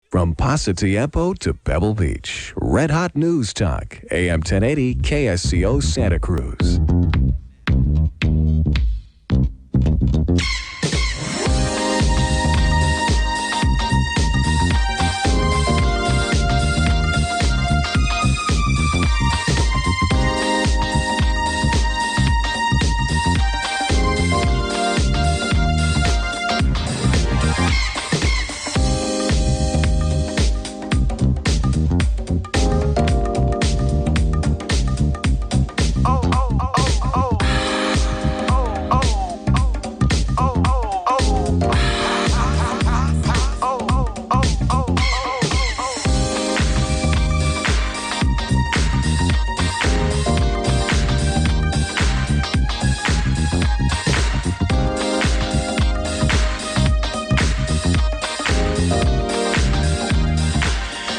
From Pasatiempo to Pebble Beach, Red Hot News Talk, AM 1080 KSCO Santa Cruz.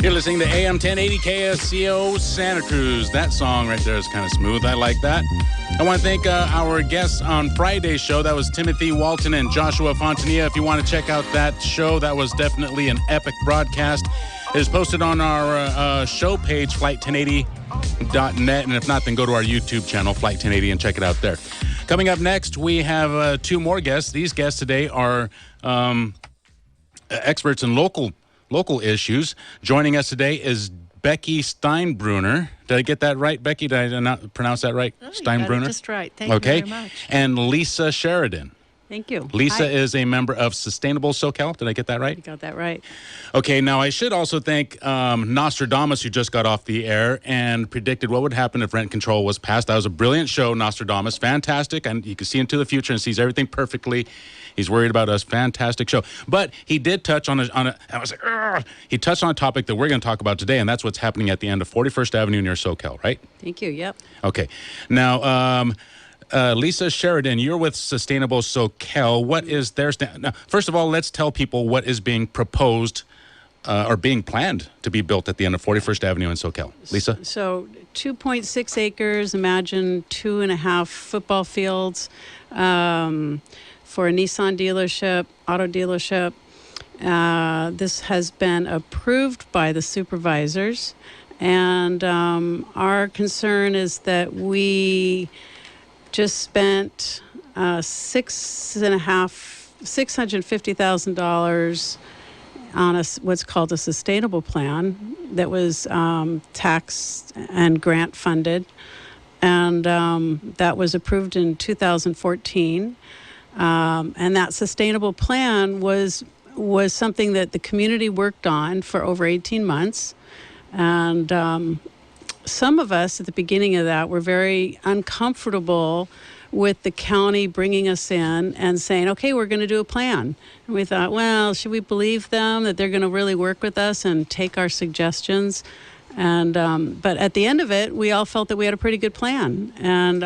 You're listening to AM 1080 KSCO Santa Cruz. That song right there is kind of smooth. I like that. I want to thank our guests on Friday's show. That was Timothy Walton and Joshua Fontanilla. If you want to check out that show, that was definitely an epic broadcast. It is posted on our show page, flight1080.net. And if not, then go to our YouTube channel, Flight 1080, and check it out there. Coming up next, we have two more guests. These guests today are experts in local issues. Joining us today is Becky Steinbruner. Did I get that right, Becky? Did I not pronounce that right? Oh, Steinbruner? You got it just right. Thank you very much. And Lisa Sheridan. Thank you. Lisa is a member of Sustainable Soquel. Did I get that right? You got that right. Okay, now I should also thank Nostradamus, who just got off the air and predicted what would happen if rent control was passed. That was a brilliant show, Nostradamus. Fantastic. And you can see into the future and sees everything perfectly. He's worried about us. Fantastic show. But he did touch on I was like, Argh! He touched on a topic that we're going to talk about today, and that's what's happening at the end of 41st Avenue near Soquel, right? Thank you. Yep. Okay. Now, Lisa Sheridan, you're with Sustainable Soquel. What is their now, first of all, let's tell people what is being proposed or being planned to be built at the end of 41st Avenue in Soquel. Lisa? So 2.6 acres, imagine 2.5 football fields for a Nissan dealership, auto dealership. This has been approved by the supervisors. And our concern is that we just spent $650,000 on what's called a sustainable plan that was tax and grant funded, and that was approved in 2014. And that sustainable plan was something that the community worked on for over 18 months, and some of us at the beginning of that were very uncomfortable with the county bringing us in and saying, okay, we're going to do a plan. And we thought, well, should we believe them that they're going to really work with us and take our suggestions? And but at the end of it, we all felt that we had a pretty good plan. And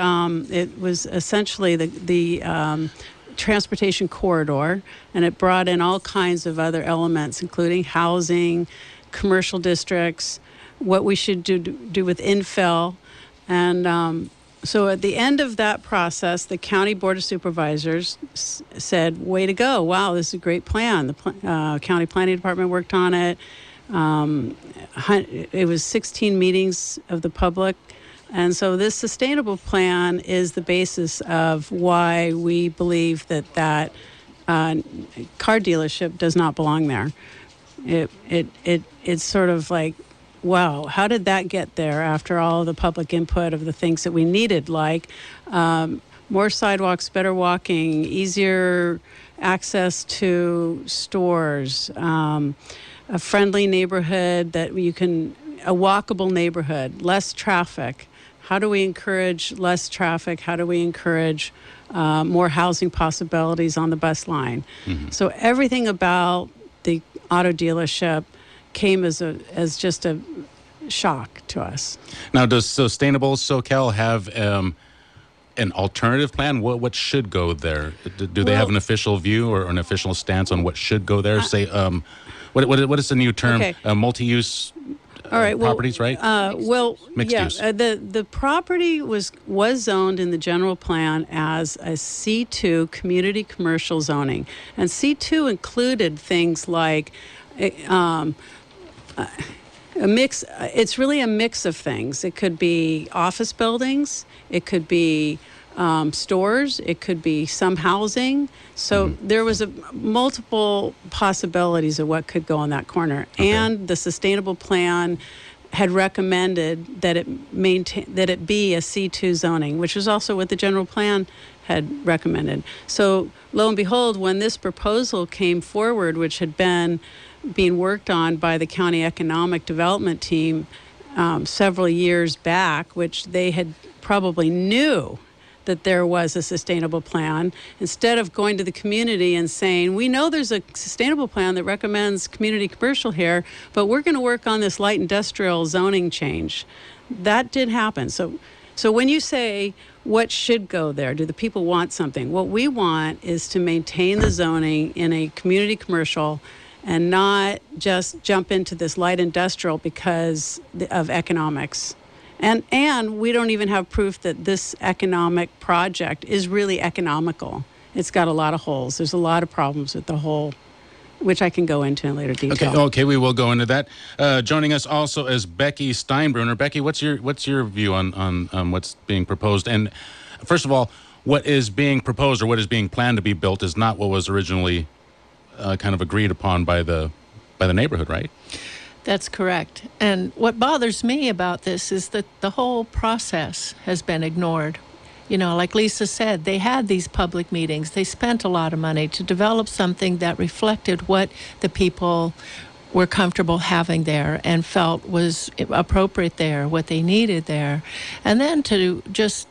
it was essentially the transportation corridor, and it brought in all kinds of other elements, including housing, commercial districts, what we should do with infill. And so at the end of that process, the County Board of Supervisors said, way to go. Wow, this is a great plan. The County Planning Department worked on it. It was 16 meetings of the public. And so this sustainable plan is the basis of why we believe that car dealership does not belong there. It's sort of like, wow, how did that get there after all the public input of the things that we needed, like more sidewalks, better walking, easier access to stores, a friendly neighborhood a walkable neighborhood, less traffic. How do we encourage less traffic? How do we encourage more housing possibilities on the bus line? Mm-hmm. So everything about the auto dealership came as just a shock to us. Now, does Sustainable Soquel have an alternative plan? What should go there? Do they have an official view or an official stance on what should go there? What is the new term? Okay. Multi-use properties, right? Mixed use. The property was zoned in the general plan as a C2 community commercial zoning, and C2 included things like A mix. It's really a mix of things. It could be office buildings. It could be stores. It could be some housing. So there was multiple possibilities of what could go on that corner. Okay. And the sustainable plan had recommended that it be a C2 zoning, which is also what the general plan had recommended. So lo and behold, when this proposal came forward, which had been being worked on by the county economic development team several years back, which they had probably knew that there was a sustainable plan, instead of going to the community and saying, we know there's a sustainable plan that recommends community commercial here, but we're going to work on this light industrial zoning change. That did happen. So when you say what should go there, do the people want something? What we want is to maintain the zoning in a community commercial and not just jump into this light industrial because of economics. And we don't even have proof that this economic project is really economical. It's got a lot of holes. There's a lot of problems with the whole, which I can go into in later detail. Okay, we will go into that. Joining us also is Becky Steinbruner. Becky, what's your view on what's being proposed? And first of all, what is being proposed or what is being planned to be built is not what was originally kind of agreed upon by the neighborhood, right? That's correct. And what bothers me about this is that the whole process has been ignored. You know, like Lisa said, they had these public meetings. They spent a lot of money to develop something that reflected what the people were comfortable having there and felt was appropriate there, what they needed there. And then to just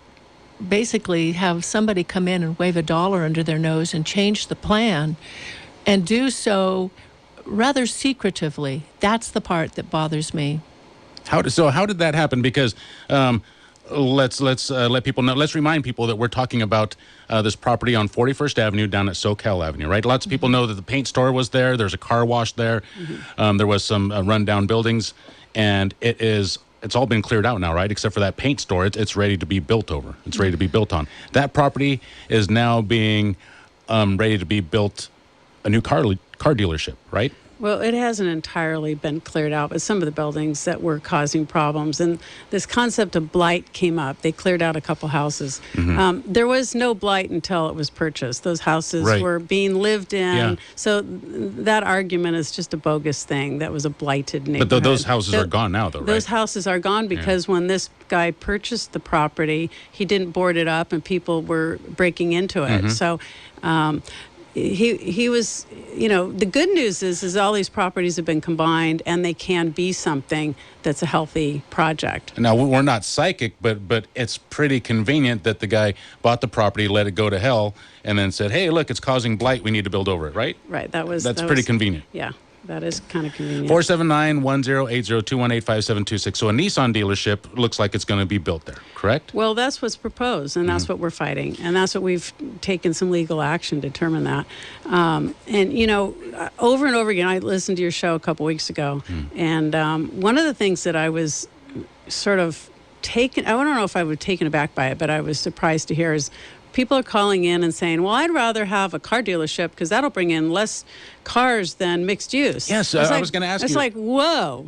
basically have somebody come in and wave $1 under their nose and change the plan and do so rather secretively. That's the part that bothers me. How did that happen? Because let's let people know. Let's remind people that we're talking about this property on 41st Avenue down at Soquel Avenue, right? Lots of people know that the paint store was there. There's a car wash there. There was some rundown buildings, and it's all been cleared out now, right? Except for that paint store, it's ready to be built over. It's ready to be built on. That property is now being ready to be built. A new car dealership, right? Well, it hasn't entirely been cleared out, but some of the buildings that were causing problems. And this concept of blight came up. They cleared out a couple houses. There was no blight until it was purchased. Those houses were being lived in. Yeah. So that argument is just a bogus thing. That was a blighted neighborhood. But those houses are gone now, though, right? Those houses are gone because when this guy purchased the property, he didn't board it up and people were breaking into it. So he was, the good news is all these properties have been combined and they can be something that's a healthy project. Now, we're not psychic, but it's pretty convenient that the guy bought the property, let it go to hell, and then said, hey, look, it's causing blight. We need to build over it, right? Right. That's pretty convenient. Yeah. That is kind of convenient. 479-1080-218-5726. So a Nissan dealership looks like it's going to be built there, correct? Well, that's what's proposed, and that's what we're fighting. And that's what we've taken some legal action to determine that. And, over and over again, I listened to your show a couple weeks ago, and one of the things that I was sort of taken, I don't know if I was taken aback by it, but I was surprised to hear is people are calling in and saying, well, I'd rather have a car dealership because that'll bring in less cars than mixed use. Yes, I was going to ask you. It's like, whoa,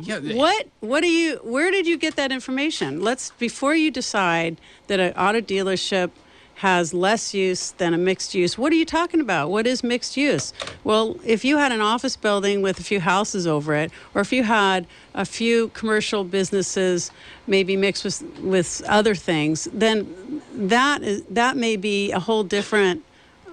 where did you get that information? Before you decide that an auto dealership has less use than a mixed use, what are you talking about? What is mixed use? Well, if you had an office building with a few houses over it, or if you had a few commercial businesses maybe mixed with other things, then that may be a whole different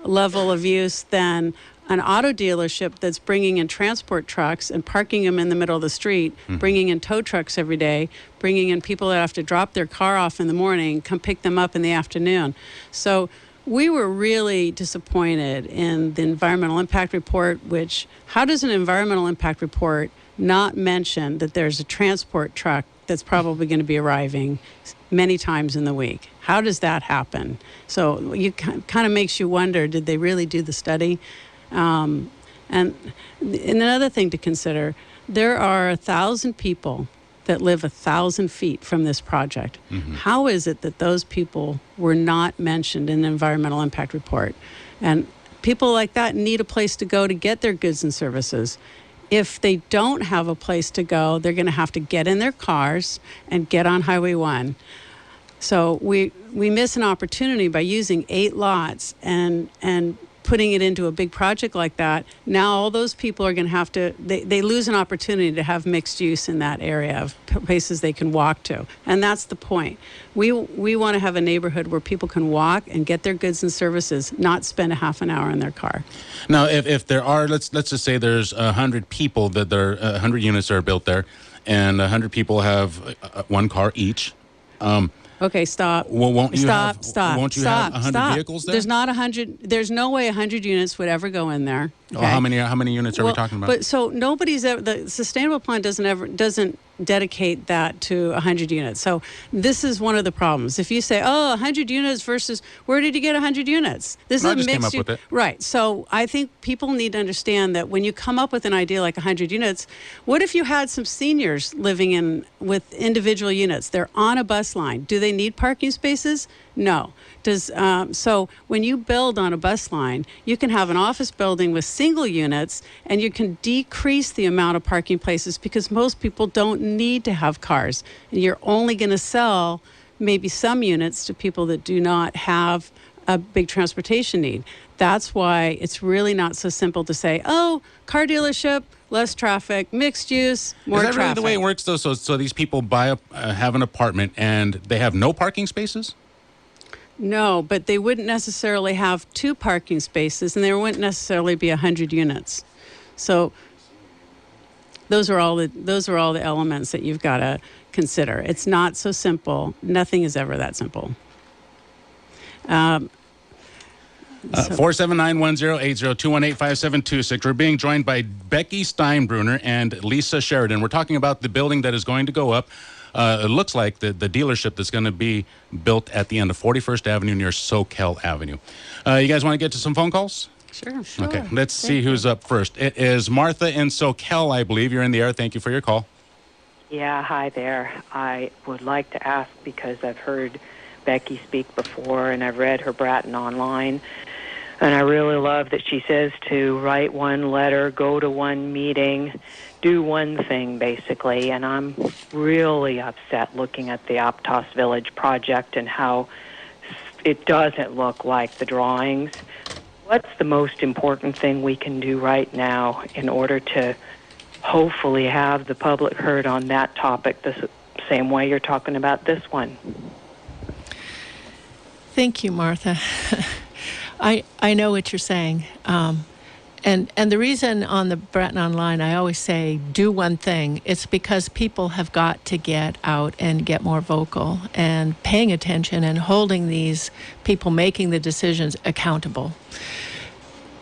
level of use than an auto dealership that's bringing in transport trucks and parking them in the middle of the street, bringing in tow trucks every day, bringing in people that have to drop their car off in the morning, come pick them up in the afternoon. So we were really disappointed in the environmental impact report, how does an environmental impact report not mention that there's a transport truck that's probably going to be arriving many times in the week? How does that happen? So it kind of makes you wonder, did they really do the study? And another thing to consider, there are 1,000 people that live 1,000 feet from this project. How is it that those people were not mentioned in the environmental impact report? And people like that need a place to go to get their goods and services. If they don't have a place to go, they're going to have to get in their cars and get on Highway 1. So we miss an opportunity by using 8 lots and putting it into a big project like that. Now all those people are going to have to, they lose an opportunity to have mixed use in that area of places they can walk to. And that's the point. We want to have a neighborhood where people can walk and get their goods and services, not spend a half an hour in their car. Now, if there are, let's just say there's 100 people that there, 100 units that are built there, and 100 people have one car each. Okay, stop. Well, won't you stop, have, stop, won't you stop, have 100 stop. vehicles there? There's not 100. There's no way 100 units would ever go in there. Okay? How many units are we talking about? But so nobody's ever, the sustainable plan doesn't dedicate that to 100 units. So this is one of the problems. If you say, 100 units versus where did you get 100 units? This I is just mixed came up with it. Right. So I think people need to understand that when you come up with an idea like 100 units, what if you had some seniors living in with individual units? They're on a bus line. Do they need parking spaces? No. So when you build on a bus line, you can have an office building with single units, and you can decrease the amount of parking places because most people don't need to have cars. And you're only going to sell maybe some units to people that do not have a big transportation need. That's why it's really not so simple to say, car dealership, less traffic, mixed use, more traffic. Is that really the way it works, though? So these people have an apartment and they have no parking spaces? No, but they wouldn't necessarily have 2 parking spaces, and there wouldn't necessarily be 100 units. So those are all the elements that you've got to consider. It's not so simple. Nothing is ever that simple. 479-1080-218-5726. We're being joined by Becky Steinbruner and Lisa Sheridan. We're talking about the building that is going to go up. It looks like the dealership that's going to be built at the end of 41st Avenue near Soquel Avenue. You guys want to get to some phone calls? Sure. Okay, let's see who's up first. It is Martha in Soquel, I believe. You're in the air. Thank you for your call. Yeah, hi there. I would like to ask, because I've heard Becky speak before and I've read her Bratton online, and I really love that she says to write one letter, go to one meeting, do one thing, basically. And I'm really upset looking at the Aptos Village project and how it doesn't look like the drawings. What's the most important thing we can do right now in order to hopefully have the public heard on that topic the same way you're talking about this one? Thank you, Martha. I know what you're saying. And the reason on the Bratton Online I always say do one thing, it's because people have got to get out and get more vocal and paying attention and holding these people making the decisions accountable.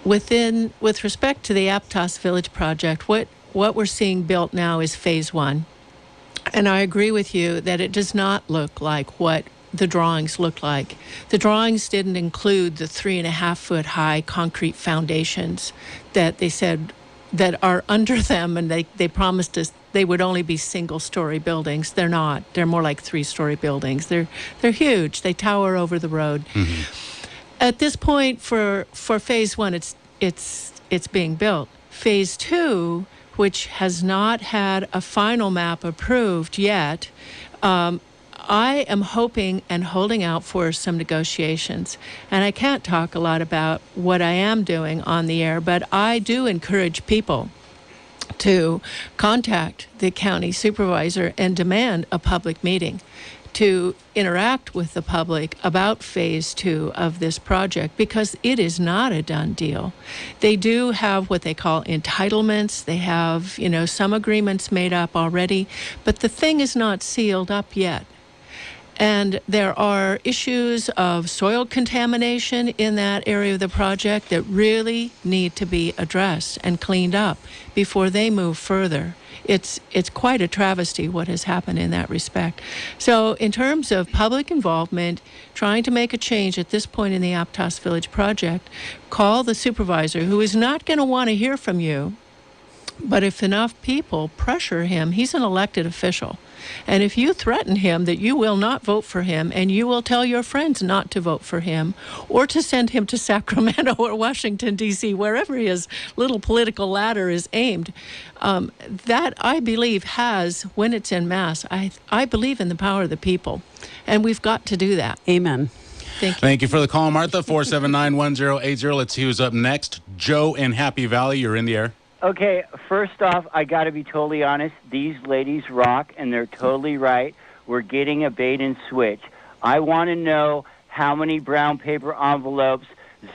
With respect to the Aptos Village project, what we're seeing built now is phase 1. And I agree with you that it does not look like what the drawings looked like. The drawings didn't include the 3.5-foot high concrete foundations that they said that are under them, and they promised us they would only be single-story buildings. They're not. They're more like 3-story buildings. They're huge. They tower over the road. Mm-hmm. At this point, for phase 1, it's being built. Phase 2, which has not had a final map approved yet, I am hoping and holding out for some negotiations. And I can't talk a lot about what I am doing on the air, but I do encourage people to contact the county supervisor and demand a public meeting to interact with the public about phase 2 of this project, because it is not a done deal. They do have what they call entitlements. They have, some agreements made up already, but the thing is not sealed up yet. And there are issues of soil contamination in that area of the project that really need to be addressed and cleaned up before they move further. It's quite a travesty what has happened in that respect. So in terms of public involvement, trying to make a change at this point in the Aptos Village project, call the supervisor, who is not going to want to hear from you But if enough people pressure him, he's an elected official. And if you threaten him that you will not vote for him and you will tell your friends not to vote for him or to send him to Sacramento or Washington, D.C., wherever his little political ladder is aimed, that I believe has, when it's en masse, I believe in the power of the people. And we've got to do that. Amen. Thank you. Thank you for the call, Martha. 479-1080. Let's see who's up next. Joe in Happy Valley, you're in the air. Okay, first off, I got to be totally honest. These ladies rock, and they're totally right. We're getting a bait and switch. I want to know how many brown paper envelopes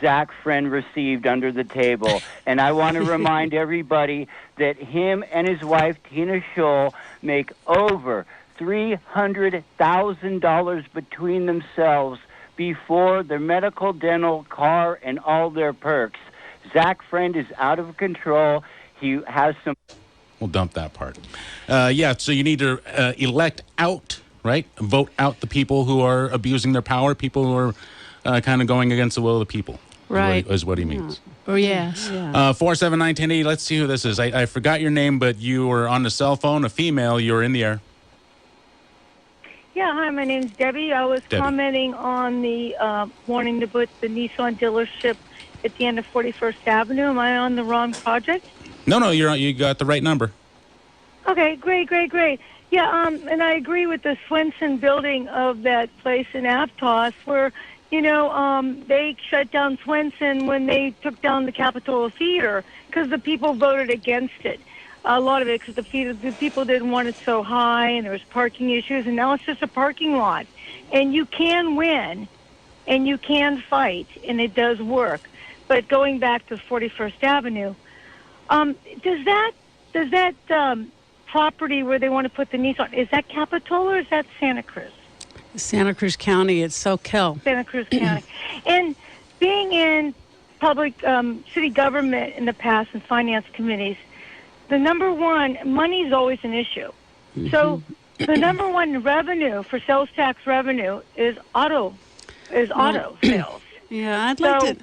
Zach Friend received under the table. And I want to remind everybody that him and his wife, Tina Scholl, make over $300,000 between themselves before their medical, dental, car, and all their perks. Zach Friend is out of control. He has some... We'll dump that part. So you need to elect out, right? Vote out the people who are abusing their power, people who are kind of going against the will of the people. Right. Is what he means. Oh, yes. Yeah. 479-1080. Let's see who this is. I forgot your name, but you were on the cell phone, a female. You're in the air. Yeah, hi, my name's Debbie. I was commenting on the wanting to put the Nissan dealership at the end of 41st Avenue. Am I on the wrong project? No, you got the right number. Okay, great. Yeah, and I agree with the Swenson building of that place in Aptos where, they shut down Swenson when they took down the Capitola Theater because the people voted against it. A lot of it because the people didn't want it so high and there was parking issues, and now it's just a parking lot. And you can win and you can fight, and it does work. But going back to 41st Avenue, does that property where they want to put the Nissan, is that Capitola or is that Santa Cruz? Santa Cruz County, it's Soquel. Santa Cruz County. And being in public city government in the past and finance committees, the number one, money is always an issue. Mm-hmm. So the number one revenue for sales tax revenue is auto sales. Yeah,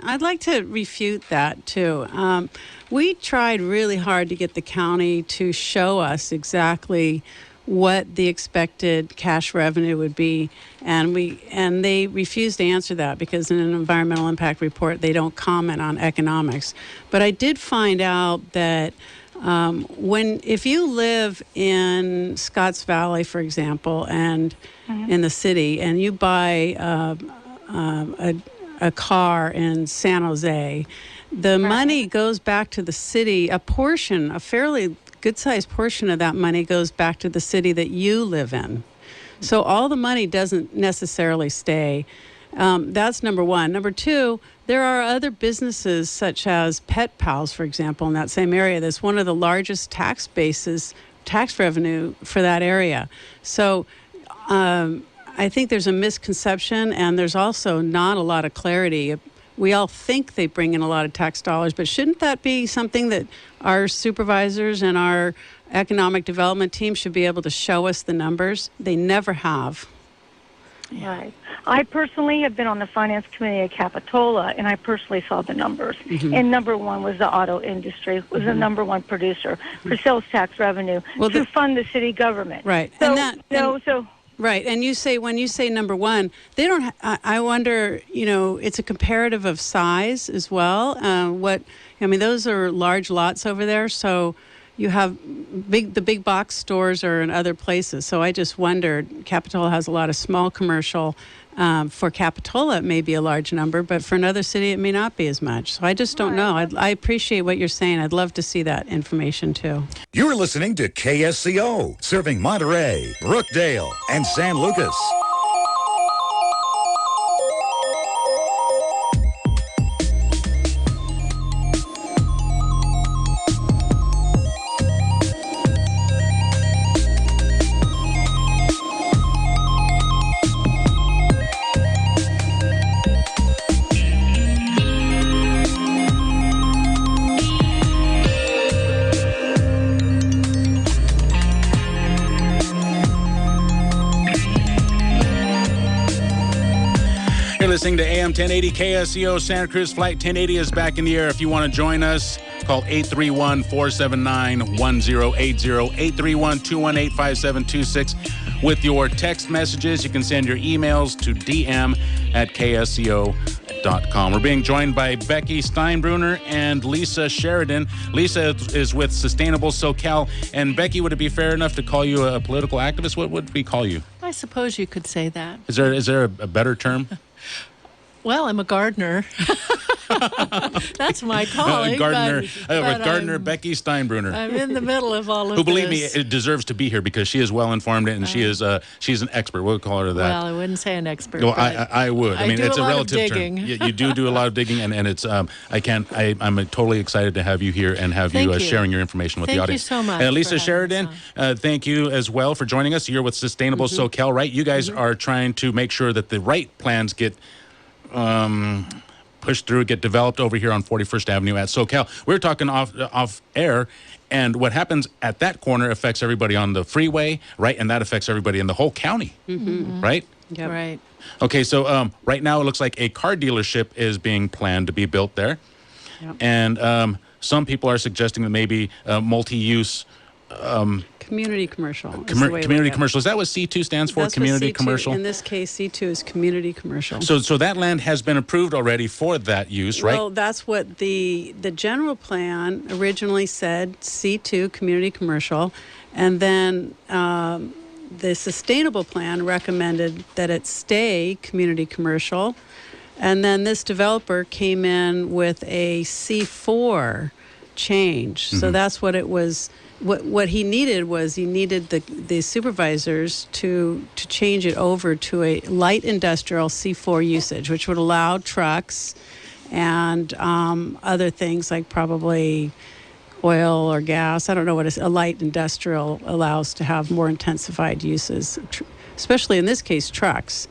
I'd like to refute that too. We tried really hard to get the county to show us exactly what the expected cash revenue would be, and they refused to answer that because in an environmental impact report they don't comment on economics. But I did find out that if you live in Scotts Valley, for example, and in the city, and you buy a car in San Jose, the money goes back to the city. A fairly good-sized portion of that money goes back to the city that you live in. So all the money doesn't necessarily stay. That's number one. Number two, there are other businesses such as Pet Pals, for example, in that same area. That's one of the largest tax revenue for that area. So I think there's a misconception, and there's also not a lot of clarity. We all think they bring in a lot of tax dollars, but shouldn't that be something that our supervisors and our economic development team should be able to show us the numbers? They never have. Right. I personally have been on the finance committee at Capitola, and I personally saw the numbers. Mm-hmm. And number one was the auto industry, was the number one producer for sales tax revenue to fund the city government. Right. So, right, and when you say number one, they don't. I wonder. It's a comparative of size as well. Those are large lots over there. So you have the big box stores are in other places. So I just wondered. Capitola has a lot of small commercial. For Capitola, it may be a large number, but for another city, it may not be as much. So I just don't know. I appreciate what you're saying. I'd love to see that information, too. You're listening to KSCO, serving Monterey, Brookdale, and San Lucas. listening to AM 1080 KSCO Santa Cruz. Flight 1080 is back in the air. If you want to join us, call 831-479-1080, 831-218-5726 with your text messages. You can send your emails to dm@ksco.com. We're being joined by Becky Steinbruner and Lisa Sheridan. Lisa is with Sustainable Soquel. And Becky, would it be fair enough to call you a political activist? What would we call you? I suppose you could say that. Is there a better term? Well, I'm a gardener. That's my calling. Gardener Becky Steinbruner. I'm in the middle of all of who, believe this. me, it deserves to be here because she is well informed and she's an expert. We'll call her that. Well, I wouldn't say an expert. Well, I would. I mean, do it's a a lot of relative digging. term. You do a lot of digging, and it's I'm totally excited to have you here and have you sharing your information with the audience. Thank you so much. Lisa Sheridan, thank you as well for joining us. You're with Sustainable Soquel, right? You guys are trying to make sure that the right plans get pushed through, get developed over here on 41st Avenue at Soquel. We're talking off air, and what happens at that corner affects everybody on the freeway, right? And that affects everybody in the whole county, right? Yep. Right. Okay, so right now it looks like a car dealership is being planned to be built there. Yep. And some people are suggesting that maybe multi-use... community commercial. Community commercial. Is that what C2 stands for? That's Community what C2, commercial? in this case, C2 is community commercial. So that land has been approved already for that use, right? Well, that's what the general plan originally said, C2, community commercial. And then the sustainable plan recommended that it stay community commercial. And then this developer came in with a C4 change. So that's what it was. What he needed was the supervisors to change it over to a light industrial C4 usage, which would allow trucks and other things like probably oil or gas. I don't know what a light industrial allows to have more intensified uses, especially in this case trucks.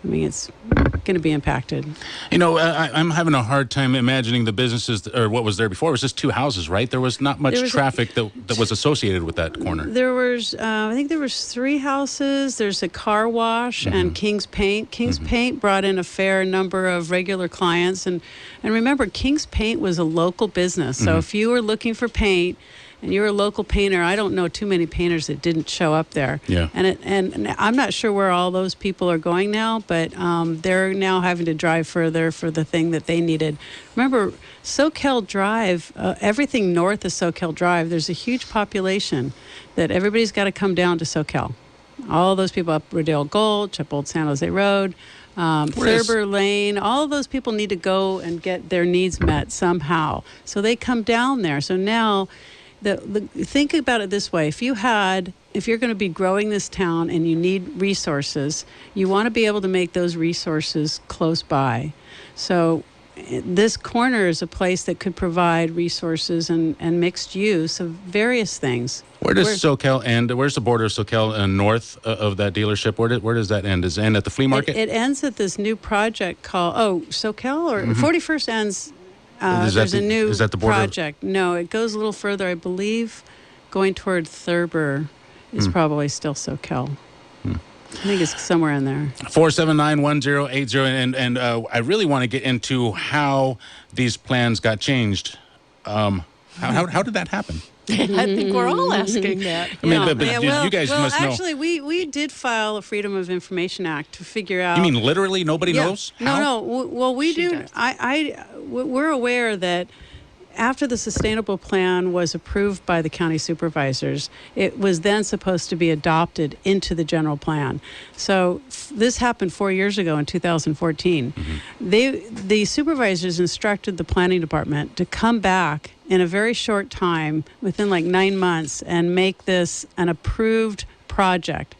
I mean, it's going to be impacted. You know, I'm having a hard time imagining the businesses, or what was there before. It was just two houses, right? There was not much traffic that was associated with that corner. There was, I think there was 3 houses. There's a car wash and King's Paint. King's Paint brought in a fair number of regular clients. And remember, King's Paint was a local business. So if you were looking for paint, and you're a local painter, I don't know too many painters that didn't show up there. Yeah. And I'm not sure where all those people are going now, but they're now having to drive further for the thing that they needed. Remember, Soquel Drive, everything north of Soquel Drive, there's a huge population that everybody's got to come down to Soquel. All those people up Rodeo Gulch, up Old San Jose Road, Thurber Lane, all of those people need to go and get their needs met somehow. So they come down there. So now... think about it this way. If you're going to be growing this town and you need resources, you want to be able to make those resources close by. So this corner is a place that could provide resources and mixed use of various things. Where does Soquel end? Where's the border of Soquel north of that dealership? Where does that end? Does it end at the flea market? It ends at this new project called, Soquel, or 41st ends... there's a new project. No, it goes a little further. I believe going toward Thurber is probably still Soquel. I think it's somewhere in there. 479-1080. And I really want to get into how these plans got changed. How did that happen? I think we're all asking that. I mean, but you guys must know. Actually, we did file a Freedom of Information Act to figure out. You mean literally nobody knows? How? No. Well, we do. We're aware that after the sustainable plan was approved by the county supervisors, it was then supposed to be adopted into the general plan. So this happened 4 years ago in 2014. The supervisors instructed the planning department to come back in a very short time, within like 9 months, and make this an approved project.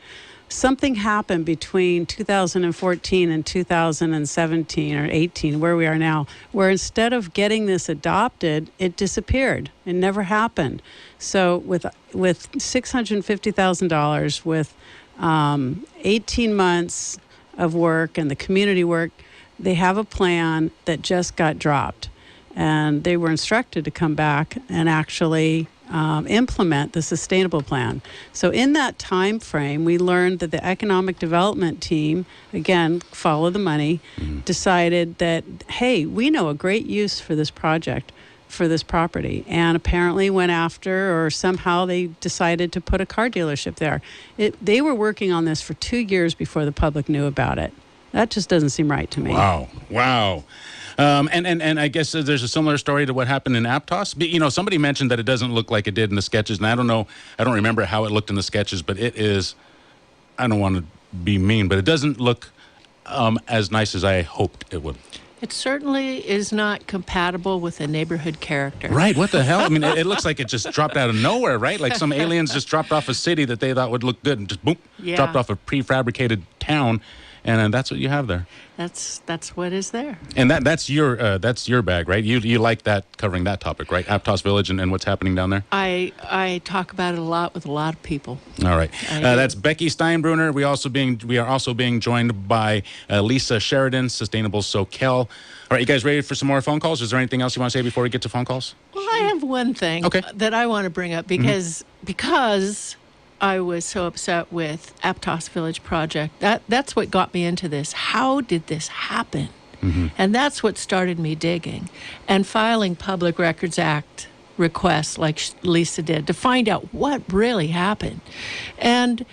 Something happened between 2014 and 2017 or 18, where we are now, where instead of getting this adopted, it disappeared. It never happened. So with $650,000, with 18 months of work and the community work, they have a plan that just got dropped. And they were instructed to come back and actually implement the sustainable plan. So in that time frame, we learned that the economic development team, again, follow the money, decided that, hey, we know a great use for this project, for this property, and apparently went after, or somehow they decided to put a car dealership there. They were working on this for 2 years before the public knew about it. That just doesn't seem right to me. Wow. And I guess there's a similar story to what happened in Aptos. You know, somebody mentioned that it doesn't look like it did in the sketches, and I don't remember how it looked in the sketches, but it is, I don't want to be mean, but it doesn't look as nice as I hoped it would. It certainly is not compatible with a neighborhood character. Right, what the hell? I mean, it looks like it just dropped out of nowhere, right? Like some aliens just dropped off a city that they thought would look good and just boom, dropped off a prefabricated town. And that's what you have there. That's what is there. And that's your bag, right? You like that, covering that topic, right? Aptos Village and what's happening down there? I talk about it a lot with a lot of people. All right. That's Becky Steinbruner. We are also being joined by Lisa Sheridan, Sustainable Soquel. All right, you guys ready for some more phone calls? Is there anything else you want to say before we get to phone calls? Well, I have one thing that I want to bring up because I was so upset with Aptos Village project. That's what got me into this. How did this happen? And that's what started me digging and filing Public Records Act requests like Lisa did to find out what really happened. And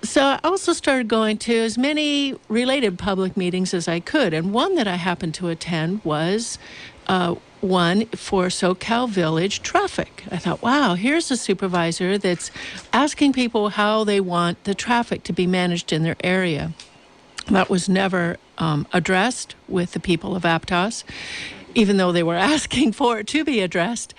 so I also started going to as many related public meetings as I could. And one that I happened to attend was one for Soquel Village traffic. I thought, wow, here's a supervisor that's asking people how they want the traffic to be managed in their area. That was never addressed with the people of Aptos, even though they were asking for it to be addressed.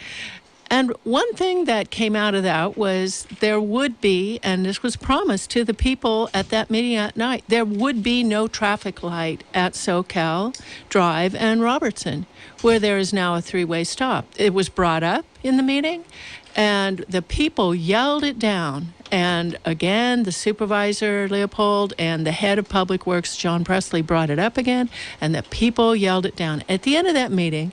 And one thing that came out of that was there would be, and this was promised to the people at that meeting at night, there would be no traffic light at Soquel Drive and Robertson, where there is now a three-way stop. It was brought up in the meeting, and the people yelled it down. And again, the supervisor, Leopold, and the head of Public Works, John Presley, brought it up again, and the people yelled it down. At the end of that meeting,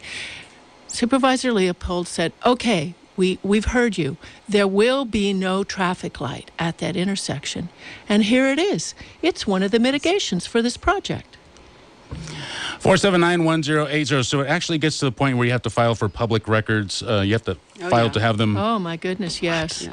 Supervisor Leopold said, okay, we've heard you. There will be no traffic light at that intersection. And here it is. It's one of the mitigations for this project. 479-1080. So it actually gets to the point where you have to file for public records. You have to file to have them. Oh, my goodness, yes.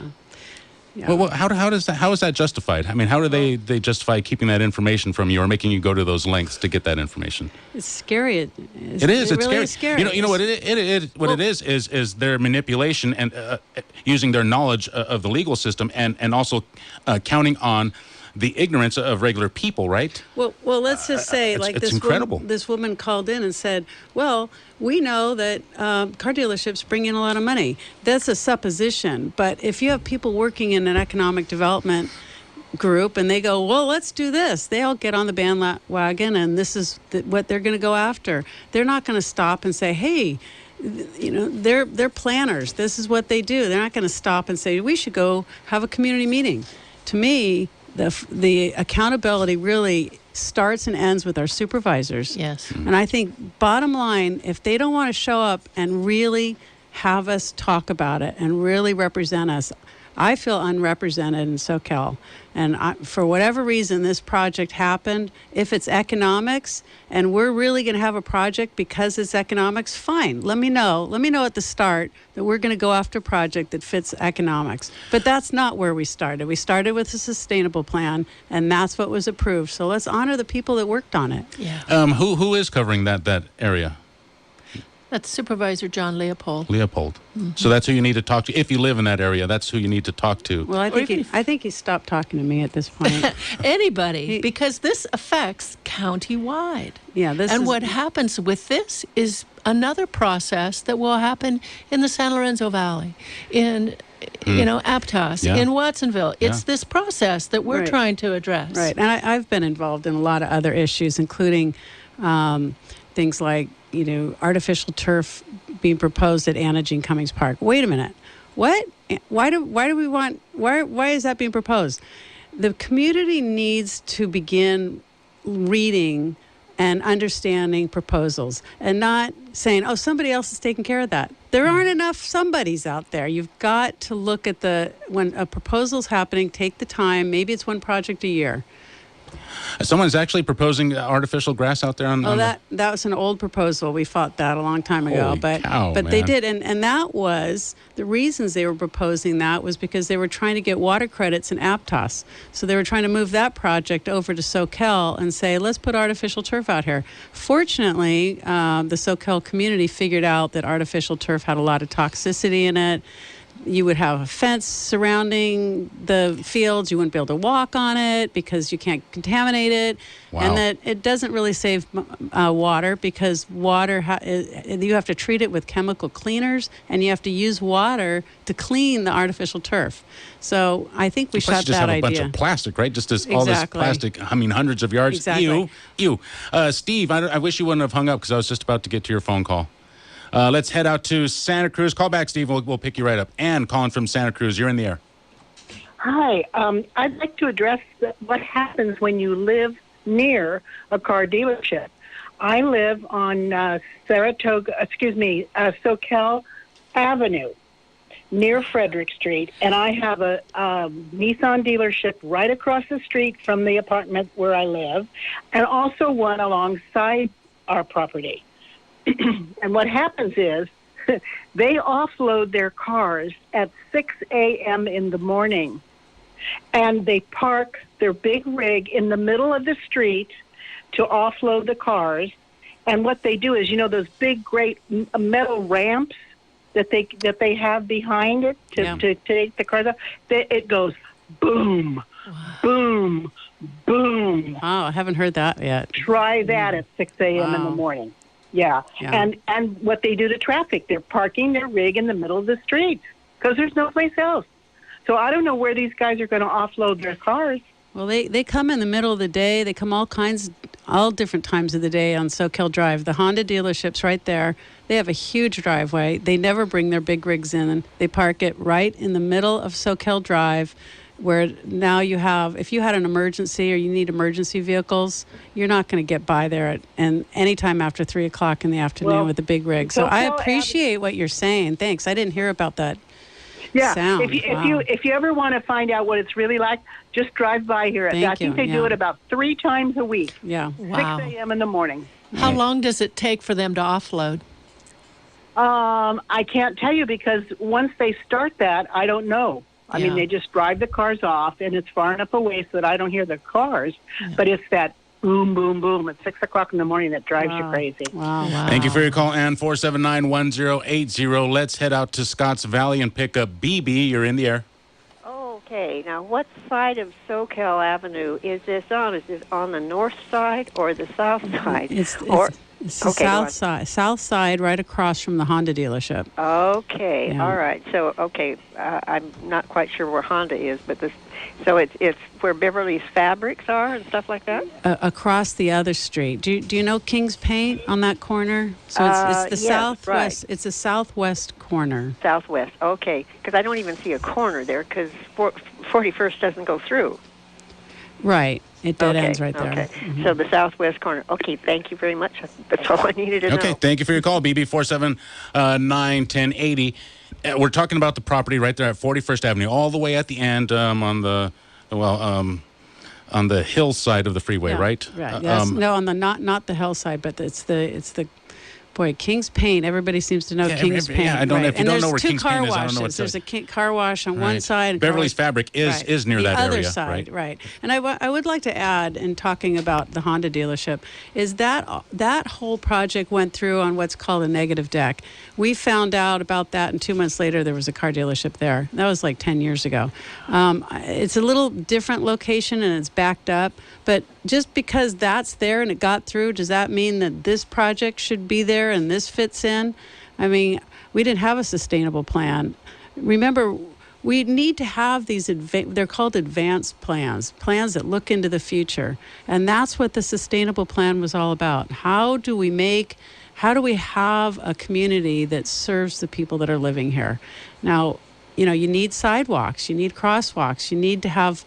Yeah. Well, how is that justified? I mean, how do they justify keeping that information from you or making you go to those lengths to get that information? It's scary. It is. It's really scary. scary. You know what it is their manipulation and using their knowledge of the legal system and also counting on the ignorance of regular people, right? Well, let's just say, it's incredible. This woman called in and said, well, we know that car dealerships bring in a lot of money. That's a supposition. But if you have people working in an economic development group and they go, well, let's do this, they all get on the bandwagon and this is what they're going to go after. They're not going to stop and say, hey, you know, they're planners. This is what they do. They're not going to stop and say, we should go have a community meeting. To me, the accountability really starts and ends with our supervisors. Yes. And I think bottom line, if they don't want to show up and really have us talk about it and really represent us, I feel unrepresented in Soquel. And for whatever reason, this project happened. If it's economics and we're really going to have a project because it's economics, fine. Let me know. Let me know at the start that we're going to go after a project that fits economics. But that's not where we started. We started with a sustainable plan, and that's what was approved. So let's honor the people that worked on it. Yeah. Who is covering that area? That's Supervisor John Leopold. Mm-hmm. So that's who you need to talk to. If you live in that area, that's who you need to talk to. Well, I think he stopped talking to me at this point. Anybody, because this affects county-wide. Yeah. What happens with this is another process that will happen in the San Lorenzo Valley, in Aptos, in Watsonville. It's this process that we're trying to address. Right. And I've been involved in a lot of other issues, including things like, artificial turf being proposed at Anna Jean Cummings Park. Wait a minute. What? Why is that being proposed? The community needs to begin reading and understanding proposals and not saying, oh, somebody else is taking care of that. There aren't enough somebodies out there. You've got to look at when a proposal's happening, take the time. Maybe it's one project a year. Someone's actually proposing artificial grass out there on. That was an old proposal. We fought that a long time ago, Holy but they did, and that was the reasons they were proposing that was because they were trying to get water credits in Aptos. So they were trying to move that project over to Soquel and say, let's put artificial turf out here. Fortunately, the Soquel community figured out that artificial turf had a lot of toxicity in it. You would have a fence surrounding the fields. You wouldn't be able to walk on it because you can't contaminate it. Wow. And that it doesn't really save water because water, you have to treat it with chemical cleaners and you have to use water to clean the artificial turf. So I think we shot that idea. Plus you just have a bunch of plastic, right? Just as all this plastic, hundreds of yards. Exactly. Ew. Steve, I wish you wouldn't have hung up because I was just about to get to your phone call. Let's head out to Santa Cruz. Call back, Steve. We'll pick you right up. Ann calling from Santa Cruz. You're in the air. Hi. I'd like to address what happens when you live near a car dealership. I live on Soquel Avenue near Frederick Street, and I have a Nissan dealership right across the street from the apartment where I live, and also one alongside our property. And what happens is they offload their cars at 6 a.m. in the morning, and they park their big rig in the middle of the street to offload the cars. And what they do is, those big, great metal ramps that they have behind it to take the cars off, it goes boom, boom, boom. Oh, I haven't heard that yet. Try that at 6 a.m. in the morning. Yeah. And what they do to traffic, they're parking their rig in the middle of the street because there's no place else. So I don't know where these guys are going to offload their cars. Well, they come in the middle of the day. They come all different times of the day on Soquel Drive. The Honda dealership's right there. They have a huge driveway. They never bring their big rigs in. They park it right in the middle of Soquel Drive, where now you have, if you had an emergency or you need emergency vehicles, you're not going to get by there and anytime after 3 o'clock in the afternoon with a big rig. So I appreciate what you're saying. Thanks. I didn't hear about that. Yeah, sound. If you ever want to find out what it's really like, just drive by here. I think they do it about 3 times a week. Yeah. Wow. 6 a.m. in the morning. How long does it take for them to offload? I can't tell you because once they start that, I don't know. I mean, they just drive the cars off, and it's far enough away so that I don't hear the cars. Yeah. But it's that boom, boom, boom at 6 o'clock in the morning that drives you crazy. Wow. Thank you for your call, Ann. 479-1080. Let's head out to Scotts Valley and pick up BB. You're in the air. Okay. Now, what side of Soquel Avenue is this on? Is it on the north side or the south side? It's the south side. South side, right across from the Honda dealership. Okay. Yeah. All right. So, I'm not quite sure where Honda is, but so it's where Beverly's Fabrics are and stuff like that? Across the other street. Do you know King's Paint on that corner? So it's the southwest. Right. It's the southwest corner. Southwest. Okay. Because I don't even see a corner there because 41st doesn't go through. Right. It dead ends right there. Okay. Mm-hmm. So the southwest corner. Okay. Thank you very much. That's all I needed to know. Okay. Thank you for your call, BB. 479-1080. We're talking about the property right there at 41st Avenue, all the way at the end on the hillside of the freeway, right? Right. Yes. No, on the not the hillside, but it's the boy, King's Paint. Everybody seems to know King's Paint. Yeah, I don't know if you don't know where King's Paint is. There's 2 car I don't know washes. what's There's a car wash on one side. And Beverly's Fabric is near that area. The other side, right. And I would like to add, in talking about the Honda dealership, is that whole project went through on what's called a negative deck. We found out about that, and 2 months later there was a car dealership there. That was like 10 years ago. It's a little different location and it's backed up, but just because that's there and it got through, does that mean that this project should be there and this fits in? I mean, we didn't have a sustainable plan. Remember, we need to have these, they're called advanced plans that look into the future. And that's what the sustainable plan was all about. How do we have a community that serves the people that are living here? Now, you need sidewalks, you need crosswalks, you need to have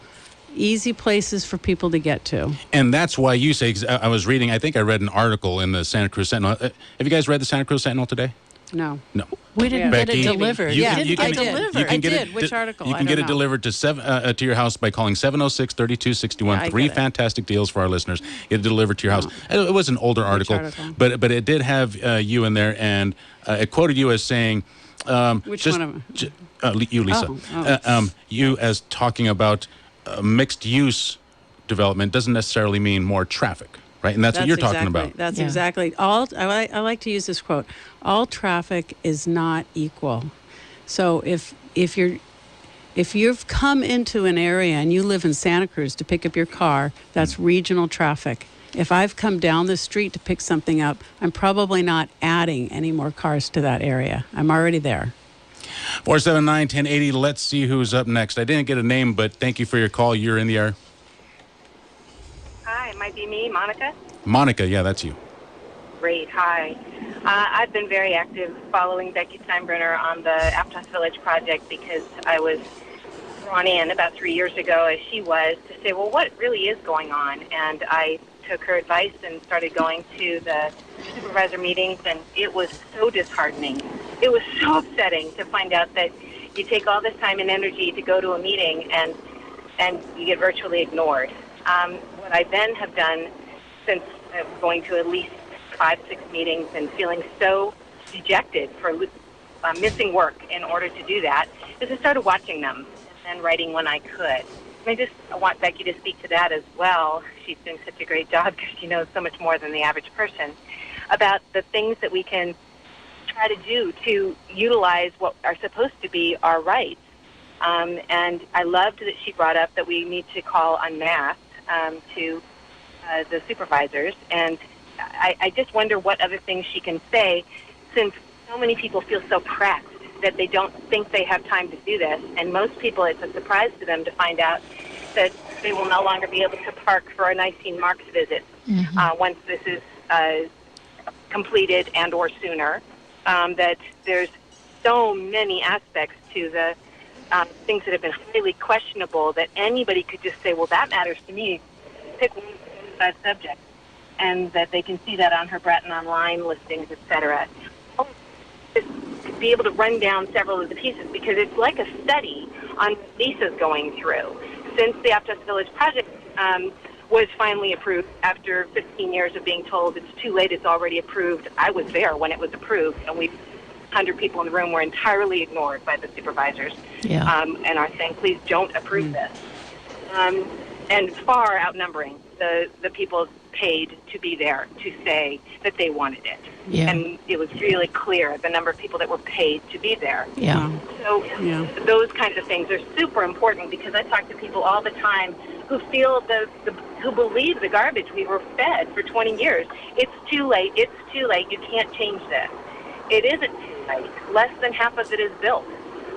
easy places for people to get to. And that's why you say, I was reading, I think I read an article in the Santa Cruz Sentinel. Have you guys read the Santa Cruz Sentinel today? No. No. We didn't get Becky, it delivered. You Yeah, can, you I can, did. You can I get did. it. Which article? You I can don't get it know. delivered to your house by calling 706-3261. Yeah, I Three get it. fantastic deals for our listeners. Get it delivered to your house. It was an older article, but it did have you in there, and it quoted you as saying, Which one of them? you, Lisa, you as talking about mixed use development doesn't necessarily mean more traffic. Right, and that's what you're talking about. That's exactly. I like to use this quote. All traffic is not equal. So if you've come into an area and you live in Santa Cruz to pick up your car, that's regional traffic. If I've come down the street to pick something up, I'm probably not adding any more cars to that area. I'm already there. 479-1080. Let's see who's up next. I didn't get a name, but thank you for your call. You're in the air. Hi, it might be me, Monica. Monica, yeah, that's you. Great, hi. I've been very active following Becky Steinbruner on the Aptos Village project because I was drawn in about 3 years ago, as she was, to say, well, what really is going on? And I took her advice and started going to the supervisor meetings, and it was so disheartening. It was so upsetting to find out that you take all this time and energy to go to a meeting and you get virtually ignored. What I then have done since going to at least 5-6 meetings and feeling so dejected for missing work in order to do that is I started watching them and writing when I could. And I want Becky to speak to that as well. She's doing such a great job because she knows so much more than the average person about the things that we can try to do to utilize what are supposed to be our rights. And I loved that she brought up that we need to call en masse to the supervisors, and I just wonder what other things she can say, since so many people feel so pressed that they don't think they have time to do this, and most people, it's a surprise to them to find out that they will no longer be able to park for a Nicene Marks visit once this is completed and or sooner, that there's so many aspects to the things that have been highly questionable that anybody could just say, well, that matters to me. Pick one subject, and that they can see that on her Bratton Online listings, etc. Just to be able to run down several of the pieces, because it's like a study on what Lisa's going through. Since the Aptos Village project was finally approved after 15 years of being told it's too late, it's already approved. I was there when it was approved, and 100 people in the room were entirely ignored by the supervisors and are saying, please don't approve this. And far outnumbering the people paid to be there to say that they wanted it. Yeah. And it was really clear, the number of people that were paid to be there. Yeah. So those kinds of things are super important, because I talk to people all the time who feel who believe the garbage we were fed for 20 years. It's too late. It's too late. You can't change this. It isn't too late. Less than half of it is built.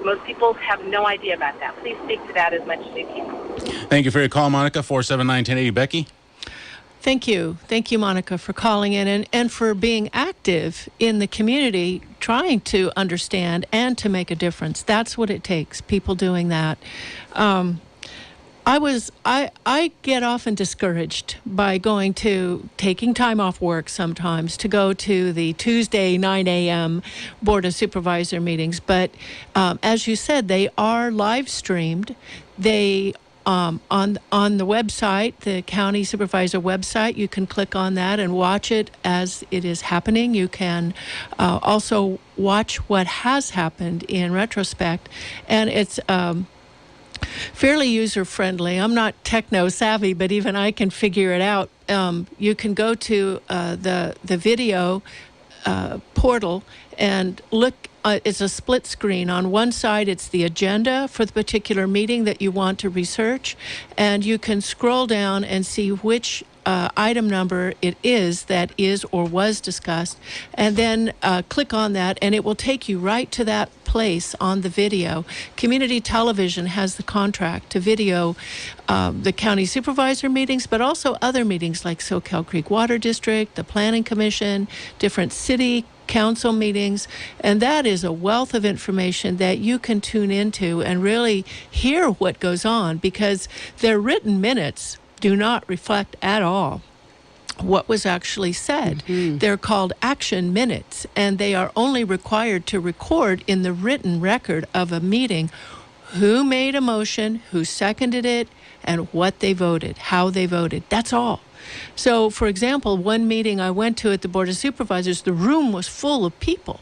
Most people have no idea about that. Please speak to that as much as you can. Thank you for your call, Monica. 479-1080. Becky? Thank you. Thank you, Monica, for calling in and for being active in the community, trying to understand and to make a difference. That's what it takes, people doing that. I get often discouraged by taking time off work sometimes to go to the Tuesday 9 a.m. Board of Supervisor meetings. But as you said, they are live streamed. They on the website, the county supervisor website, you can click on that and watch it as it is happening. You can also watch what has happened in retrospect, and it's fairly user-friendly. I'm not techno-savvy, but even I can figure it out. You can go to the video portal and look. It's a split screen. On one side, it's the agenda for the particular meeting that you want to research, and you can scroll down and see which item number it is that is or was discussed, and then click on that, and it will take you right to that place on the video. Community television has the contract to video the county supervisor meetings, but also other meetings like Soquel Creek Water District, the Planning Commission, different city council meetings, and that is a wealth of information that you can tune into and really hear what goes on, because their written minutes do not reflect at all what was actually said. They're called action minutes, and they are only required to record in the written record of a meeting who made a motion, who seconded it, and what they voted, how they voted. That's all. So, for example, one meeting I went to at the Board of Supervisors, the room was full of people.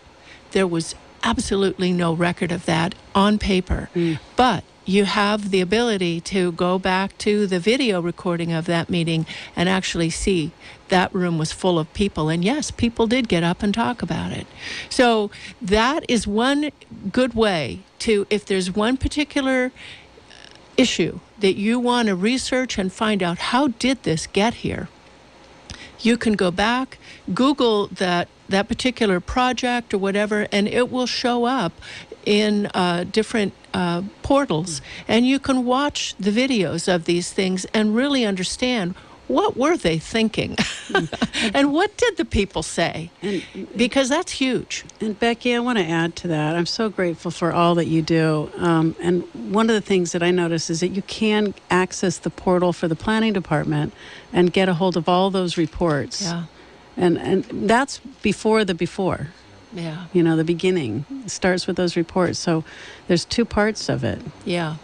There was absolutely no record of that on paper. But you have the ability to go back to the video recording of that meeting and actually see that room was full of people. And yes, people did get up and talk about it. So that is one good way to, if there's one particular issue that you want to research and find out how did this get here, you can go back, Google that particular project or whatever, and it will show up in different portals, and you can watch the videos of these things and really understand what were they thinking and what did the people say, because that's huge. And Becky, I want to add to that. I'm so grateful for all that you do. And one of the things that I noticed is that you can access the portal for the planning department and get a hold of all those reports. Yeah. And that's before the before. Yeah. You know, the beginning starts with those reports. So there's two parts of it. Yeah,